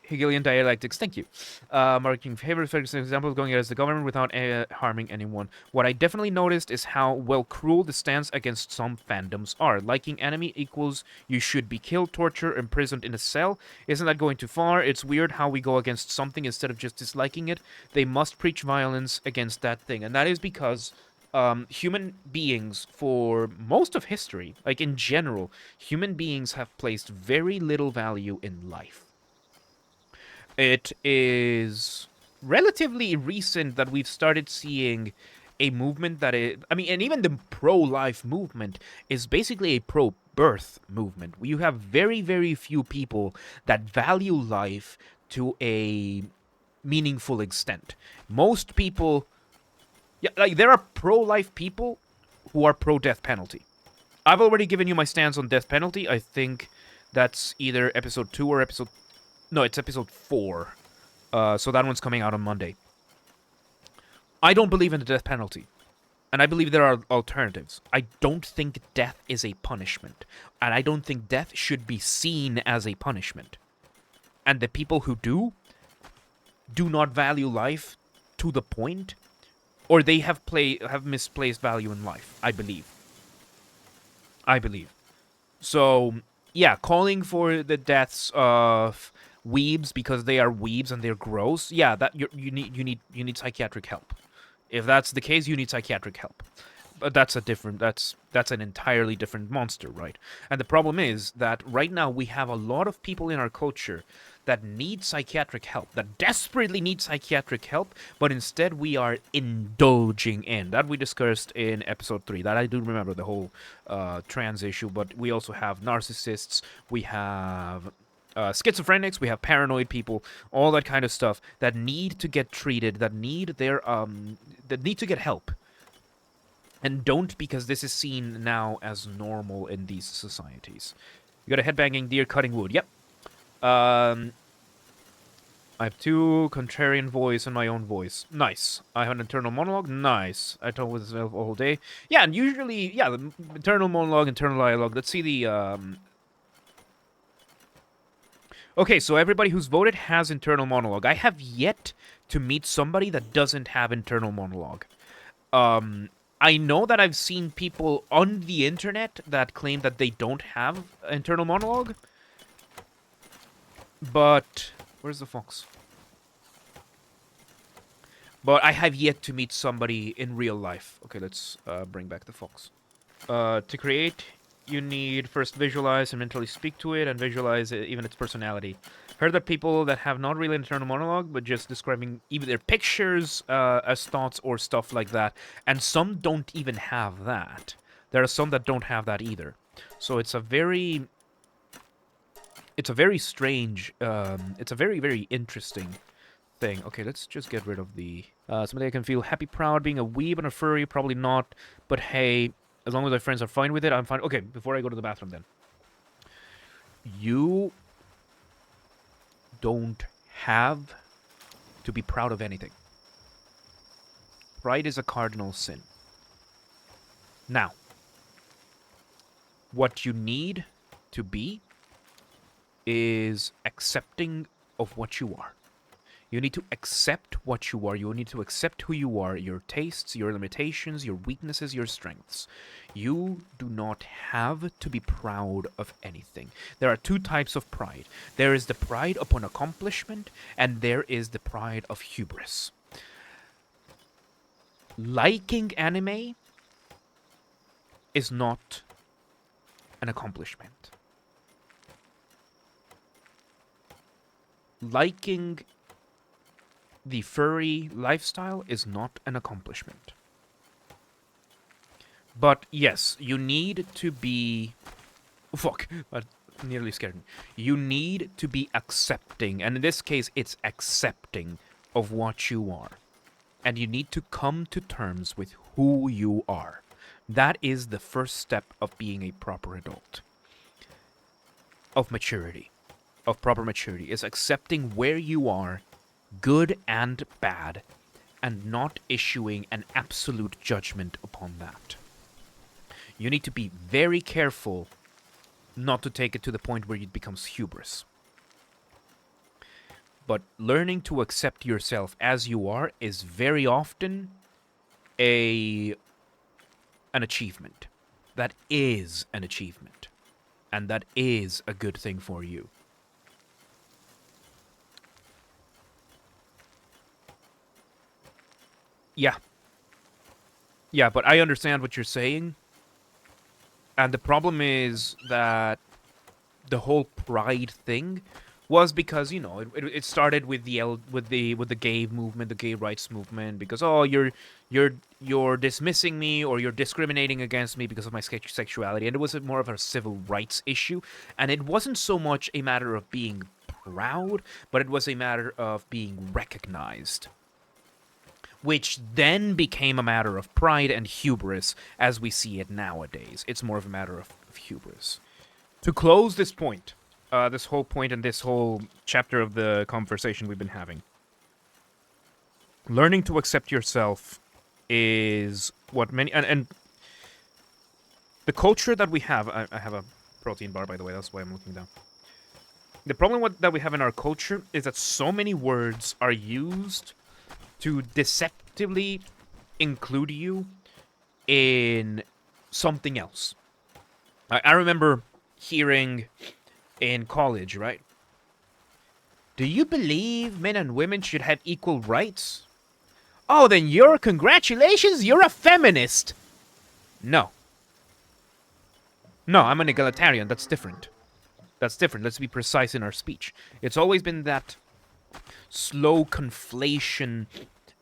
Hegelian dialectics, thank you. Marking favors, for example, going against the government without harming anyone. What I definitely noticed is how, well, cruel the stance against some fandoms are. Liking enemy equals you should be killed, tortured, imprisoned in a cell. Isn't that going too far? It's weird how we go against something instead of just disliking it. They must preach violence against that thing. And that is because human beings, for most of history, like in general, human beings have placed very little value in life. It is relatively recent that we've started seeing a movement that is, I mean, and even the pro-life movement is basically a pro-birth movement. You have very, very few people that value life to a meaningful extent. Most people, yeah, like there are pro-life people who are pro-death penalty. I've already given you my stance on death penalty. I think that's either episode 2 or episode... No, it's episode 4. So that one's coming out on Monday. I don't believe in the death penalty. And I believe there are alternatives. I don't think death is a punishment. And I don't think death should be seen as a punishment. And the people who do not value life to the point, or they have misplaced value in life, I believe. So, yeah, calling for the deaths of weebs because they are weebs and they're gross, yeah, that you need psychiatric help. If that's the case, you need psychiatric help. But that's an entirely different monster, right? And the problem is that right now we have a lot of people in our culture that need psychiatric help, that desperately need psychiatric help, but instead we are indulging in. That we discussed in episode 3. That I do remember, the whole trans issue, but we also have narcissists, we have schizophrenics, we have paranoid people, all that kind of stuff that need to get treated, that need to get help. And don't, because this is seen now as normal in these societies. You got a headbanging deer cutting wood. Yep. I have 2 contrarian voice and my own voice. Nice. I have an internal monologue. Nice. I talk with myself all day. Yeah, and usually, yeah, the internal monologue, internal dialogue. Let's see the... Okay, so everybody who's voted has internal monologue. I have yet to meet somebody that doesn't have internal monologue. I know that I've seen people on the internet that claim that they don't have internal monologue. But... Where's the fox? But I have yet to meet somebody in real life. Okay, let's bring back the fox. To create, you need first visualize and mentally speak to it and visualize even its personality. Heard that people that have not really internal monologue, but just describing even their pictures as thoughts or stuff like that. And some don't even have that. There are some that don't have that either. So it's a very... It's a very strange... it's a very, very interesting thing. Okay, let's just get rid of the... somebody I can feel happy, proud, being a weeb and a furry, probably not. But hey, as long as my friends are fine with it, I'm fine. Okay, before I go to the bathroom then. You don't have to be proud of anything. Pride is a cardinal sin. Now, what you need to be is accepting of what you are. You need to accept what you are. You need to accept who you are, your tastes, your limitations, your weaknesses, your strengths. You do not have to be proud of anything. There are 2 types of pride. There is the pride upon accomplishment, and there is the pride of hubris. Liking anime is not an accomplishment. Liking the furry lifestyle is not an accomplishment. But yes, you need to be... Fuck. nearly scared me. You need to be accepting, and in this case, it's accepting of what you are. And you need to come to terms with who you are. That is the first step of being a proper adult. Of maturity. Of proper maturity. Is accepting where you are, good and bad, and not issuing an absolute judgment upon that. You need to be very careful not to take it to the point where it becomes hubris. But learning to accept yourself as you are is very often an achievement. That is an achievement. And that is a good thing for you. Yeah. Yeah, but I understand what you're saying. And the problem is that the whole pride thing was because, you know, it started with the gay movement, the gay rights movement, because you're dismissing me or you're discriminating against me because of my sexuality, and it was more of a civil rights issue, and it wasn't so much a matter of being proud, but it was a matter of being recognized, which then became a matter of pride and hubris as we see it nowadays. It's more of a matter of hubris. To close this point, this whole point and this whole chapter of the conversation we've been having, learning to accept yourself is what many... And the culture that we have... I have a protein bar, by the way, that's why I'm looking down. The problem that we have in our culture is that so many words are used to deceptively include you in something else. I remember hearing in college, right? Do you believe men and women should have equal rights? Oh, then congratulations, you're a feminist. No. No, I'm an egalitarian. That's different. That's different. Let's be precise in our speech. It's always been that slow conflation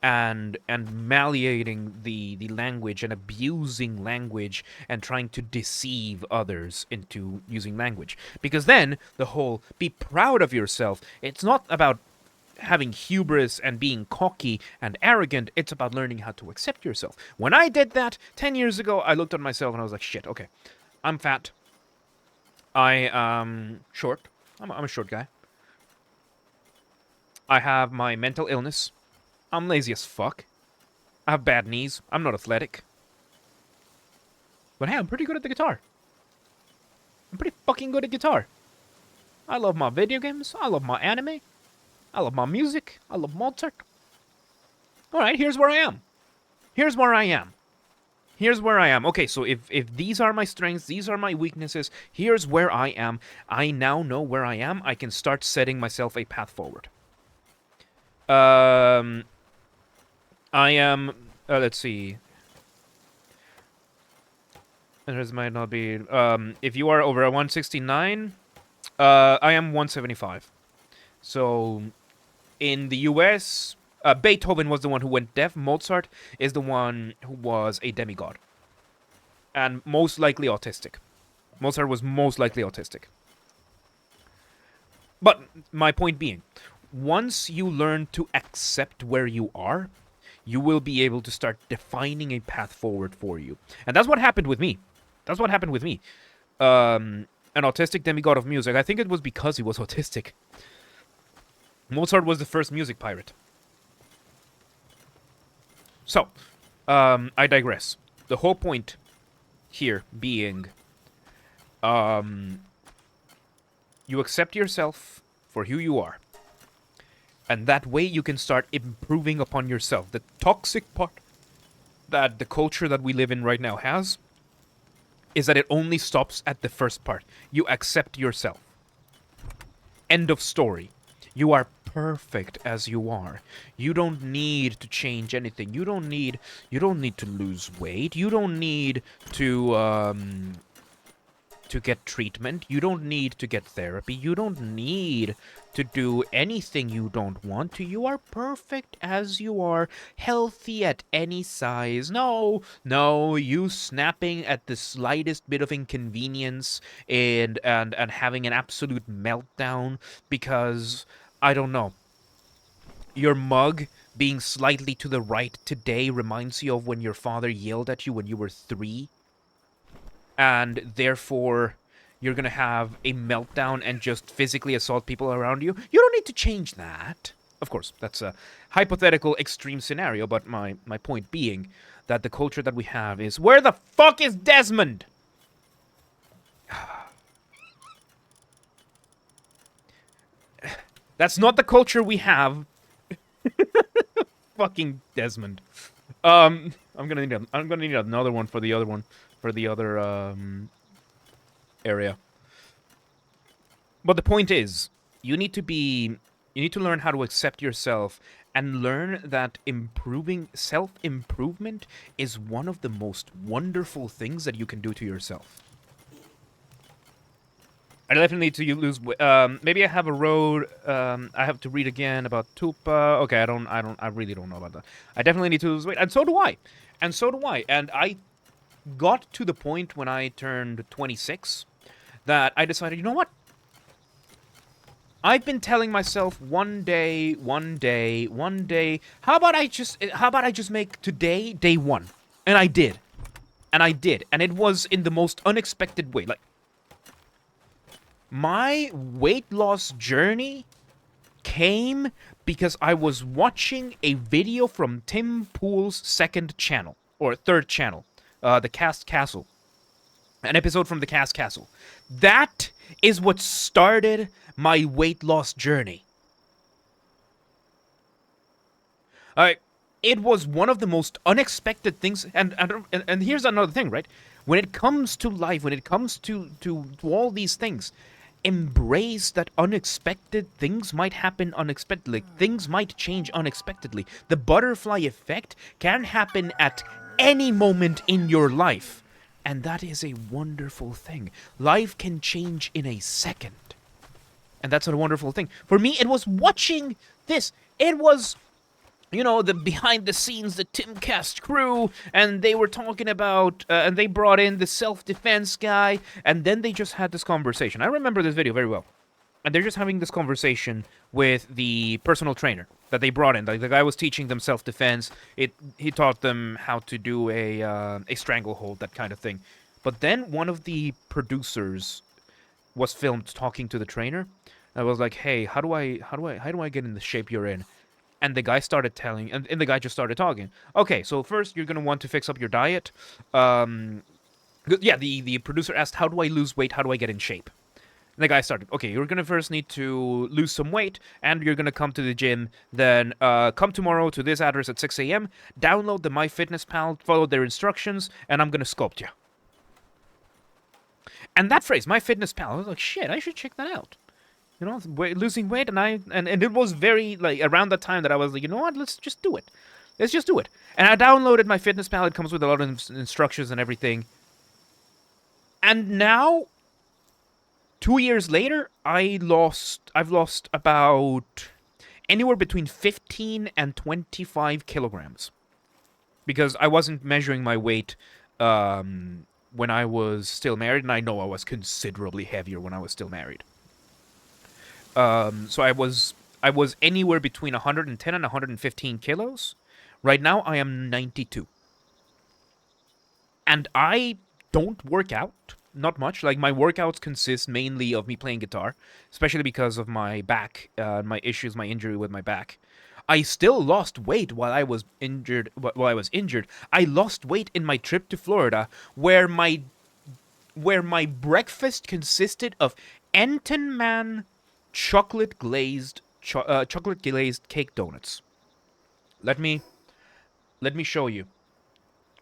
and malleating the language and abusing language and trying to deceive others into using language. Because then the whole be proud of yourself, it's not about having hubris and being cocky and arrogant, it's about learning how to accept yourself. When I did that 10 years ago, I looked at myself and I was like, shit, okay, I'm fat. I am short. I'm a short guy. I have my mental illness. I'm lazy as fuck. I have bad knees. I'm not athletic. But hey, I'm pretty good at the guitar. I'm pretty fucking good at guitar. I love my video games. I love my anime. I love my music. I love Mozart. Alright, here's where I am. Here's where I am. Here's where I am. Okay, so if these are my strengths, these are my weaknesses, here's where I am. I now know where I am. I can start setting myself a path forward. I am... let's see. This might not be... if you are over a 169, I am 175. So, in the US... Beethoven was the one who went deaf. Mozart is the one who was a demigod. And most likely autistic. Mozart was most likely autistic. But my point being, once you learn to accept where you are, you will be able to start defining a path forward for you. And that's what happened with me. That's what happened with me. An autistic demigod of music. I think it was because he was autistic. Mozart was the first music pirate. So, I digress. The whole point here being, you accept yourself for who you are. And that way you can start improving upon yourself. The toxic part that the culture that we live in right now has is that it only stops at the first part. You accept yourself. End of story. You are perfect as you are. You don't need to change anything. You don't need to lose weight. You don't need to to get treatment. You don't need to get therapy. You don't need to do anything you don't want to. You are perfect as you are, healthy at any size. No, you snapping at the slightest bit of inconvenience and having an absolute meltdown because, I don't know, your mug being slightly to the right today reminds you of when your father yelled at you when you were 3, and therefore you're gonna have a meltdown and just physically assault people around you. You don't need to change that. Of course, that's a hypothetical extreme scenario, but my point being that the culture that we have is, where the fuck is Desmond? That's not the culture we have. Fucking Desmond. I'm gonna need another one for the other area. But the point is, you need to learn how to accept yourself and learn that self-improvement is one of the most wonderful things that you can do to yourself. I definitely need to lose. Maybe I have a road. I have to read again about Tupa. Okay, I really don't know about that. I definitely need to lose weight, and so do I. And I got to the point when I turned 26 that I decided, you know what? I've been telling myself one day. How about I just make today day 1? And I did. And it was in the most unexpected way. Like, my weight loss journey came because I was watching a video from Tim Pool's second channel, or third channel, The Cast Castle. An episode from The Cast Castle. That is what started my weight loss journey. It was one of the most unexpected things, and here's another thing, right? When it comes to life, when it comes to all these things, embrace that unexpected things might happen unexpectedly. Things might change unexpectedly. The butterfly effect can happen at any moment in your life. And that is a wonderful thing. Life can change in a second. And that's a wonderful thing. For me, it was watching this. It was, the behind the scenes, the Timcast crew, and they were talking about, and they brought in the self-defense guy, and then they just had this conversation. I remember this video very well. And they're just having this conversation with the personal trainer that they brought in. Like, the guy was teaching them self-defense. He taught them how to do a stranglehold, that kind of thing. But then one of the producers was filmed talking to the trainer. I was like, "Hey, how do I get in the shape you're in?" And the guy started telling, and the guy just started talking. Okay, so first you're gonna want to fix up your diet. The producer asked, "How do I lose weight? How do I get in shape?" And the guy started, "Okay, you're gonna first need to lose some weight, and you're gonna come to the gym. Then come tomorrow to this address at 6 a.m. Download the MyFitnessPal, follow their instructions, and I'm gonna sculpt you." And that phrase, MyFitnessPal, I was like, "Shit, I should check that out." Losing weight, and it was very, like, around that time that I was like, you know what, let's just do it. And I downloaded MyFitnessPal. It comes with a lot of instructions and everything. And now, 2 years later, I've lost about anywhere between 15 and 25 kilograms. Because I wasn't measuring my weight when I was still married, and I know I was considerably heavier when I was still married. So I was anywhere between 110 and 115 kilos. Right now, I am 92. And I don't work out, not much. Like, my workouts consist mainly of me playing guitar, especially because of my back, my injury with my back. I still lost weight while I was injured. I lost weight in my trip to Florida, where my breakfast consisted of Entenmann chocolate glazed cake donuts. Let me show you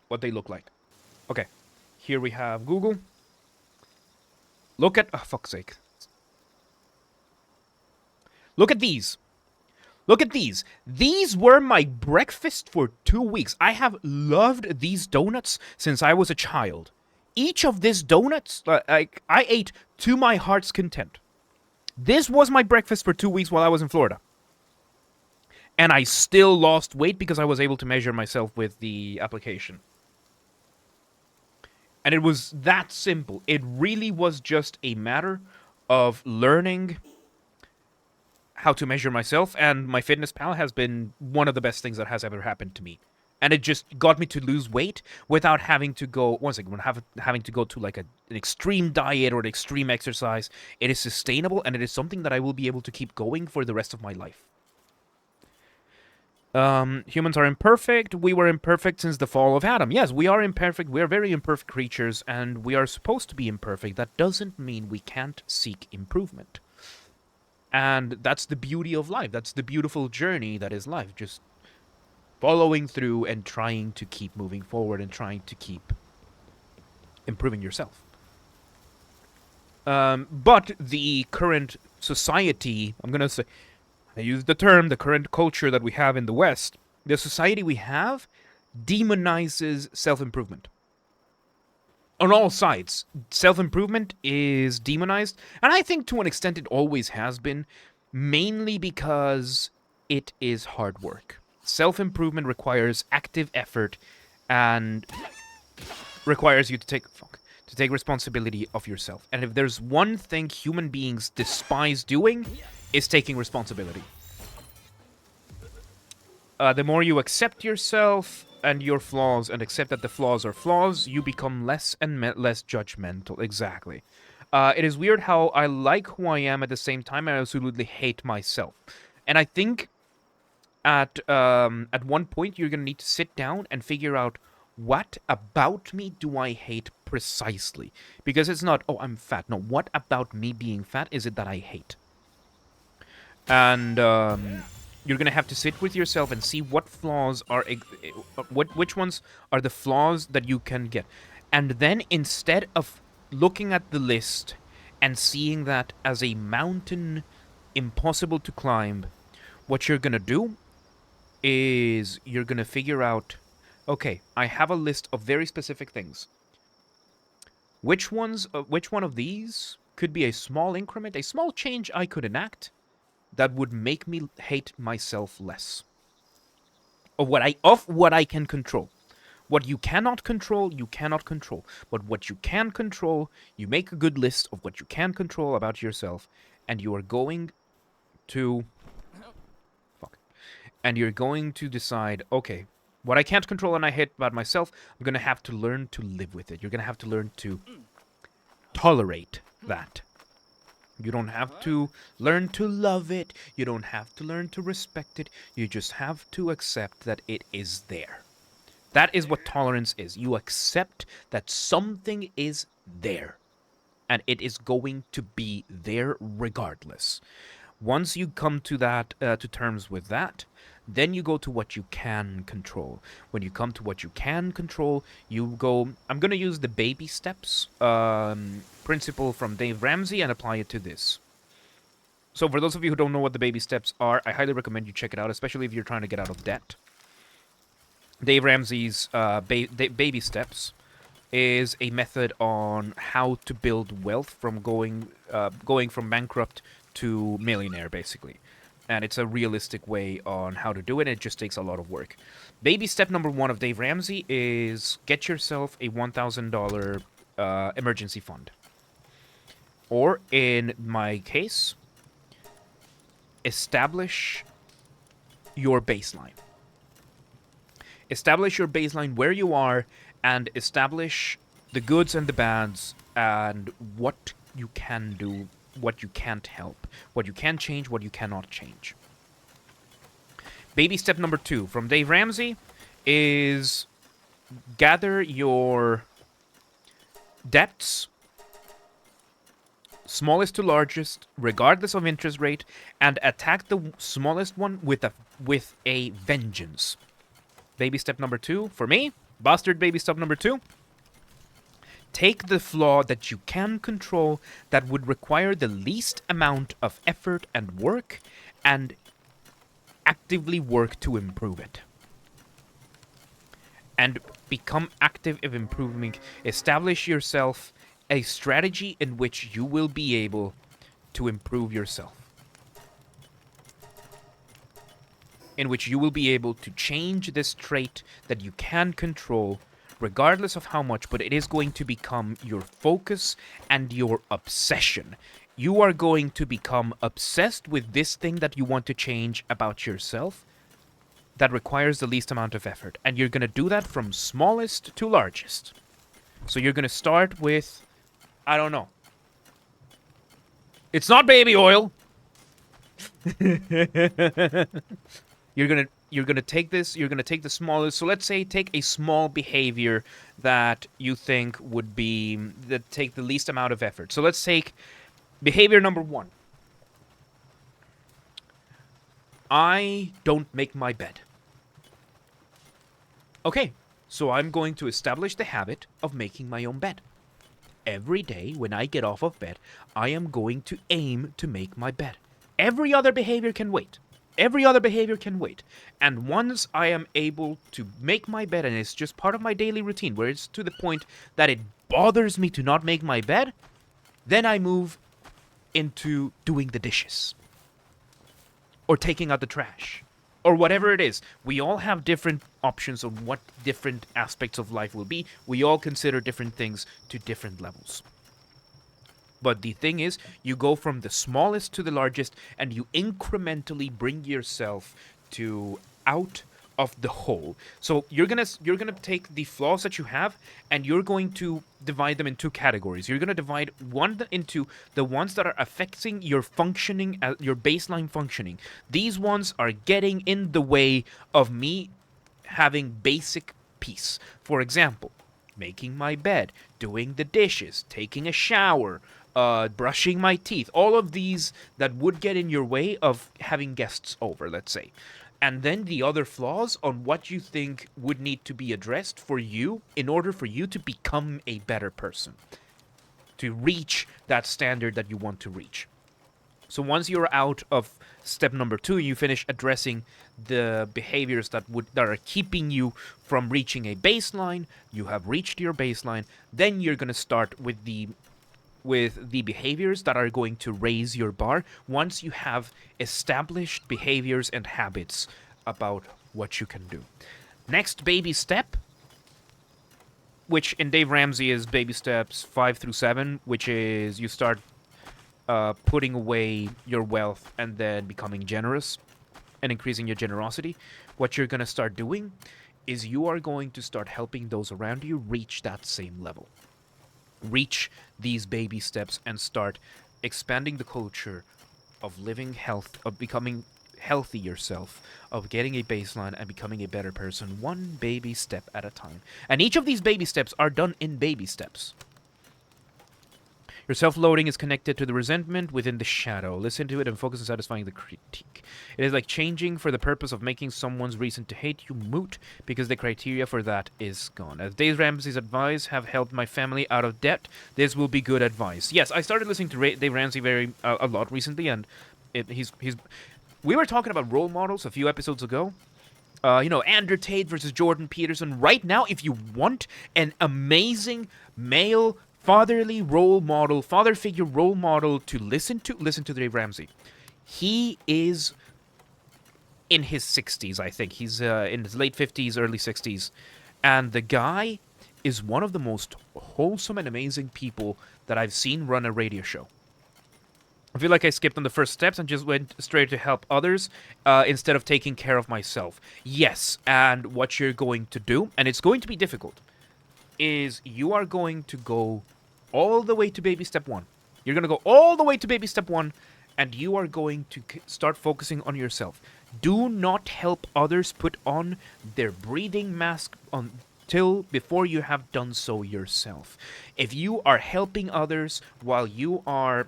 what they look like. Okay, here we have Google. Look at, oh, fuck's sake. Look at these. These were my breakfast for 2 weeks. I have loved these donuts since I was a child. each of these donuts, like I ate to my heart's content. This was my breakfast for 2 weeks while I was in Florida. And I still lost weight because I was able to measure myself with the application. And it was that simple. It really was just a matter of learning how to measure myself, and my fitness pal has been one of the best things that has ever happened to me. And it just got me to lose weight without having to go, once again, having to go to like an extreme diet or an extreme exercise. It is sustainable, and it is something that I will be able to keep going for the rest of my life. Humans are imperfect. We were imperfect since the fall of Adam. Yes, we are imperfect. We are very imperfect creatures, and we are supposed to be imperfect. That doesn't mean we can't seek improvement. And that's the beauty of life. That's the beautiful journey that is life. Just following through and trying to keep moving forward and trying to keep improving yourself. But the current society, I'm going to say, I use the term, the current culture that we have in the West, the society we have demonizes self-improvement. On all sides, self-improvement is demonized, and I think to an extent it always has been, mainly because it is hard work. Self-improvement requires active effort and requires you to take responsibility of yourself. And if there's one thing human beings despise doing, is taking responsibility. The more you accept yourself and your flaws and accept that the flaws are flaws, you become less and less judgmental. Exactly. It is weird how I like who I am at the same time I absolutely hate myself. And I think at one point you're going to need to sit down and figure out, what about me do I hate precisely? Because it's not, oh, I'm fat. No, what about me being fat is it that I hate? And you're going to have to sit with yourself and see what flaws are, which ones are the flaws that you can get. And then instead of looking at the list and seeing that as a mountain impossible to climb, what you're going to do is you're going to figure out, okay, I have a list of very specific things. Which one of these could be a small increment, a small change I could enact that would make me hate myself less? Of what I can control. What you cannot control, you cannot control. But what you can control, you make a good list of what you can control about yourself, and you are going to and you're going to decide, okay, what I can't control and I hate about myself, I'm going to have to learn to live with it. You're going to have to learn to tolerate that. You don't have to learn to love it. You don't have to learn to respect it. You just have to accept that it is there. That is what tolerance is. You accept that something is there, and it is going to be there regardless. Once you come to that, to terms with that, then you go to what you can control. When you come to what you can control, you go, I'm going to use the baby steps principle from Dave Ramsey and apply it to this. So for those of you who don't know what the baby steps are, I highly recommend you check it out, especially if you're trying to get out of debt. Dave Ramsey's baby steps is a method on how to build wealth from going from bankrupt to millionaire, basically. And it's a realistic way on how to do it. It just takes a lot of work. Baby step number 1 of Dave Ramsey is get yourself a $1,000 emergency fund. Or, in my case, establish your baseline. Establish your baseline where you are, and establish the goods and the bads, and what you can do, what you can't help, what you can change, what you cannot change. Baby step number 2 from Dave Ramsey is gather your debts, smallest to largest, regardless of interest rate, and attack the smallest one with a vengeance. Baby step number 2 for me, Basterd baby step number 2. Take the flaw that you can control that would require the least amount of effort and work, and actively work to improve it. And become active in improving, establish yourself a strategy in which you will be able to improve yourself, in which you will be able to change this trait that you can control regardless of how much, but it is going to become your focus and your obsession. You are going to become obsessed with this thing that you want to change about yourself that requires the least amount of effort. And you're going to do that from smallest to largest. So you're going to start with, I don't know. It's not baby oil. You're gonna take this. You're gonna take the smallest. So let's say take a small behavior that you think would be that take the least amount of effort. So let's take behavior number 1. I don't make my bed. Okay, so I'm going to establish the habit of making my own bed. Every day when I get off of bed, I am going to aim to make my bed. Every other behavior can wait. Every other behavior can wait. And once I am able to make my bed, and it's just part of my daily routine, where it's to the point that it bothers me to not make my bed, then I move into doing the dishes. Or taking out the trash. Or whatever it is. We all have different options of what different aspects of life will be. We all consider different things to different levels. But the thing is, you go from the smallest to the largest, and you incrementally bring yourself to out of the hole. So you're gonna take the flaws that you have, and you're going to divide them in 2 categories. You're gonna divide one into the ones that are affecting your functioning, your baseline functioning. These ones are getting in the way of me having basic peace. For example, making my bed, doing the dishes, taking a shower, brushing my teeth, all of these that would get in your way of having guests over, let's say. And then the other flaws on what you think would need to be addressed for you in order for you to become a better person, to reach that standard that you want to reach. So once you're out of step number 2, you finish addressing the behaviors that are keeping you from reaching a baseline. You have reached your baseline. Then you're going to start with the behaviors that are going to raise your bar once you have established behaviors and habits about what you can do. Next baby step, which in Dave Ramsey is baby steps 5 through 7, which is you start putting away your wealth and then becoming generous and increasing your generosity. What you're going to start doing is you are going to start helping those around you reach that same level. Reach these baby steps and start expanding the culture of living health, of becoming healthy yourself, of getting a baseline and becoming a better person, one baby step at a time. And each of these baby steps are done in baby steps. Your self-loathing is connected to the resentment within the shadow. Listen to it and focus on satisfying the critique. It is like changing for the purpose of making someone's reason to hate you moot, because the criteria for that is gone. As Dave Ramsey's advice have helped my family out of debt, this will be good advice. Yes, I started listening to Dave Ramsey a lot recently, and he's. We were talking about role models a few episodes ago. Andrew Tate versus Jordan Peterson. Right now, if you want an amazing male father figure role model to listen to Dave Ramsey. He is in his 60s, I think. He's in his late 50s, early 60s. And the guy is one of the most wholesome and amazing people that I've seen run a radio show. I feel like I skipped on the first steps and just went straight to help others instead of taking care of myself. Yes, and what you're going to do, and it's going to be difficult, is you are going to go all the way to baby step 1. You're going to go all the way to baby step 1, and you are going to start focusing on yourself. Do not help others put on their breathing mask until before you have done so yourself. If you are helping others while you are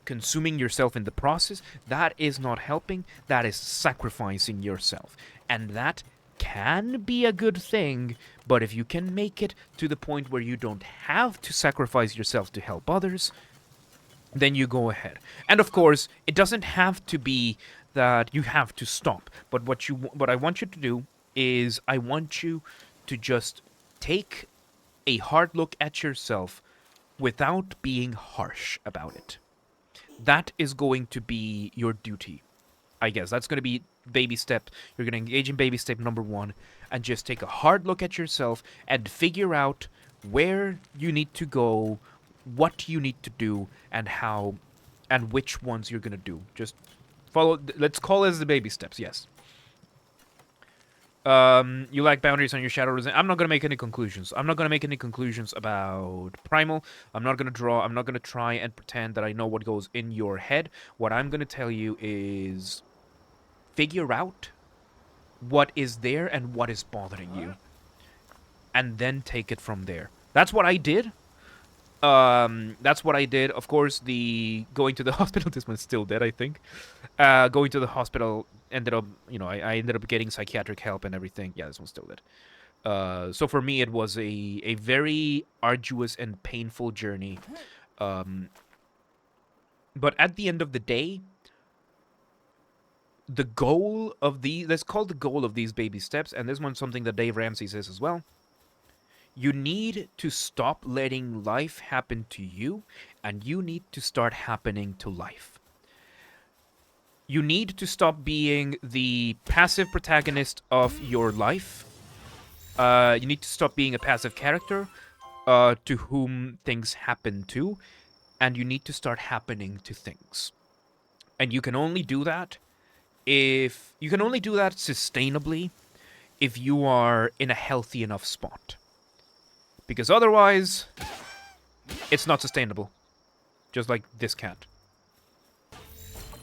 consuming yourself in the process, that is not helping, that is sacrificing yourself. And that can be a good thing, but if you can make it to the point where you don't have to sacrifice yourself to help others, then you go ahead. And of course, it doesn't have to be that you have to stop, but what I want you to do is I want you to just take a hard look at yourself without being harsh about it. That is going to be your duty, I guess. That's going to be baby step. You're going to engage in baby step number 1 and just take a hard look at yourself and figure out where you need to go, what you need to do, and how, and which ones you're going to do. Just follow, let's call it as the baby steps, yes. You like boundaries on your shadow resistance. I'm not going to make any conclusions. I'm not going to make any conclusions about Primal. I'm not going to draw. I'm not going to try and pretend that I know what goes in your head. What I'm going to tell you is figure out what is there and what is bothering you. And then take it from there. That's what I did. That's what I did. Of course, the going to the hospital, this one's still dead, I think. Going to the hospital ended up, I ended up getting psychiatric help and everything. Yeah, this one's still dead. So for me, it was a very arduous and painful journey. But at the end of the day, the goal of let's call the goal of these baby steps, and this one's something that Dave Ramsey says as well. You need to stop letting life happen to you, and you need to start happening to life. You need to stop being the passive protagonist of your life. You need to stop being a passive character to whom things happen to, and you need to start happening to things. And you can only do that sustainably if you are in a healthy enough spot. Because otherwise, it's not sustainable. Just like this cat.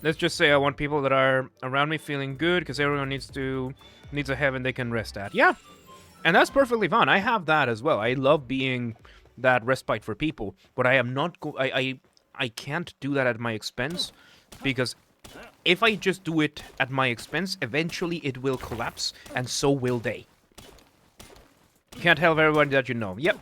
Let's just say I want people that are around me feeling good, because everyone needs a heaven they can rest at. Yeah, and that's perfectly fine. I have that as well. I love being that respite for people, but I am not. I can't do that at my expense, because if I just do it at my expense, eventually it will collapse, and so will they. Can't help everybody that you know. Yep,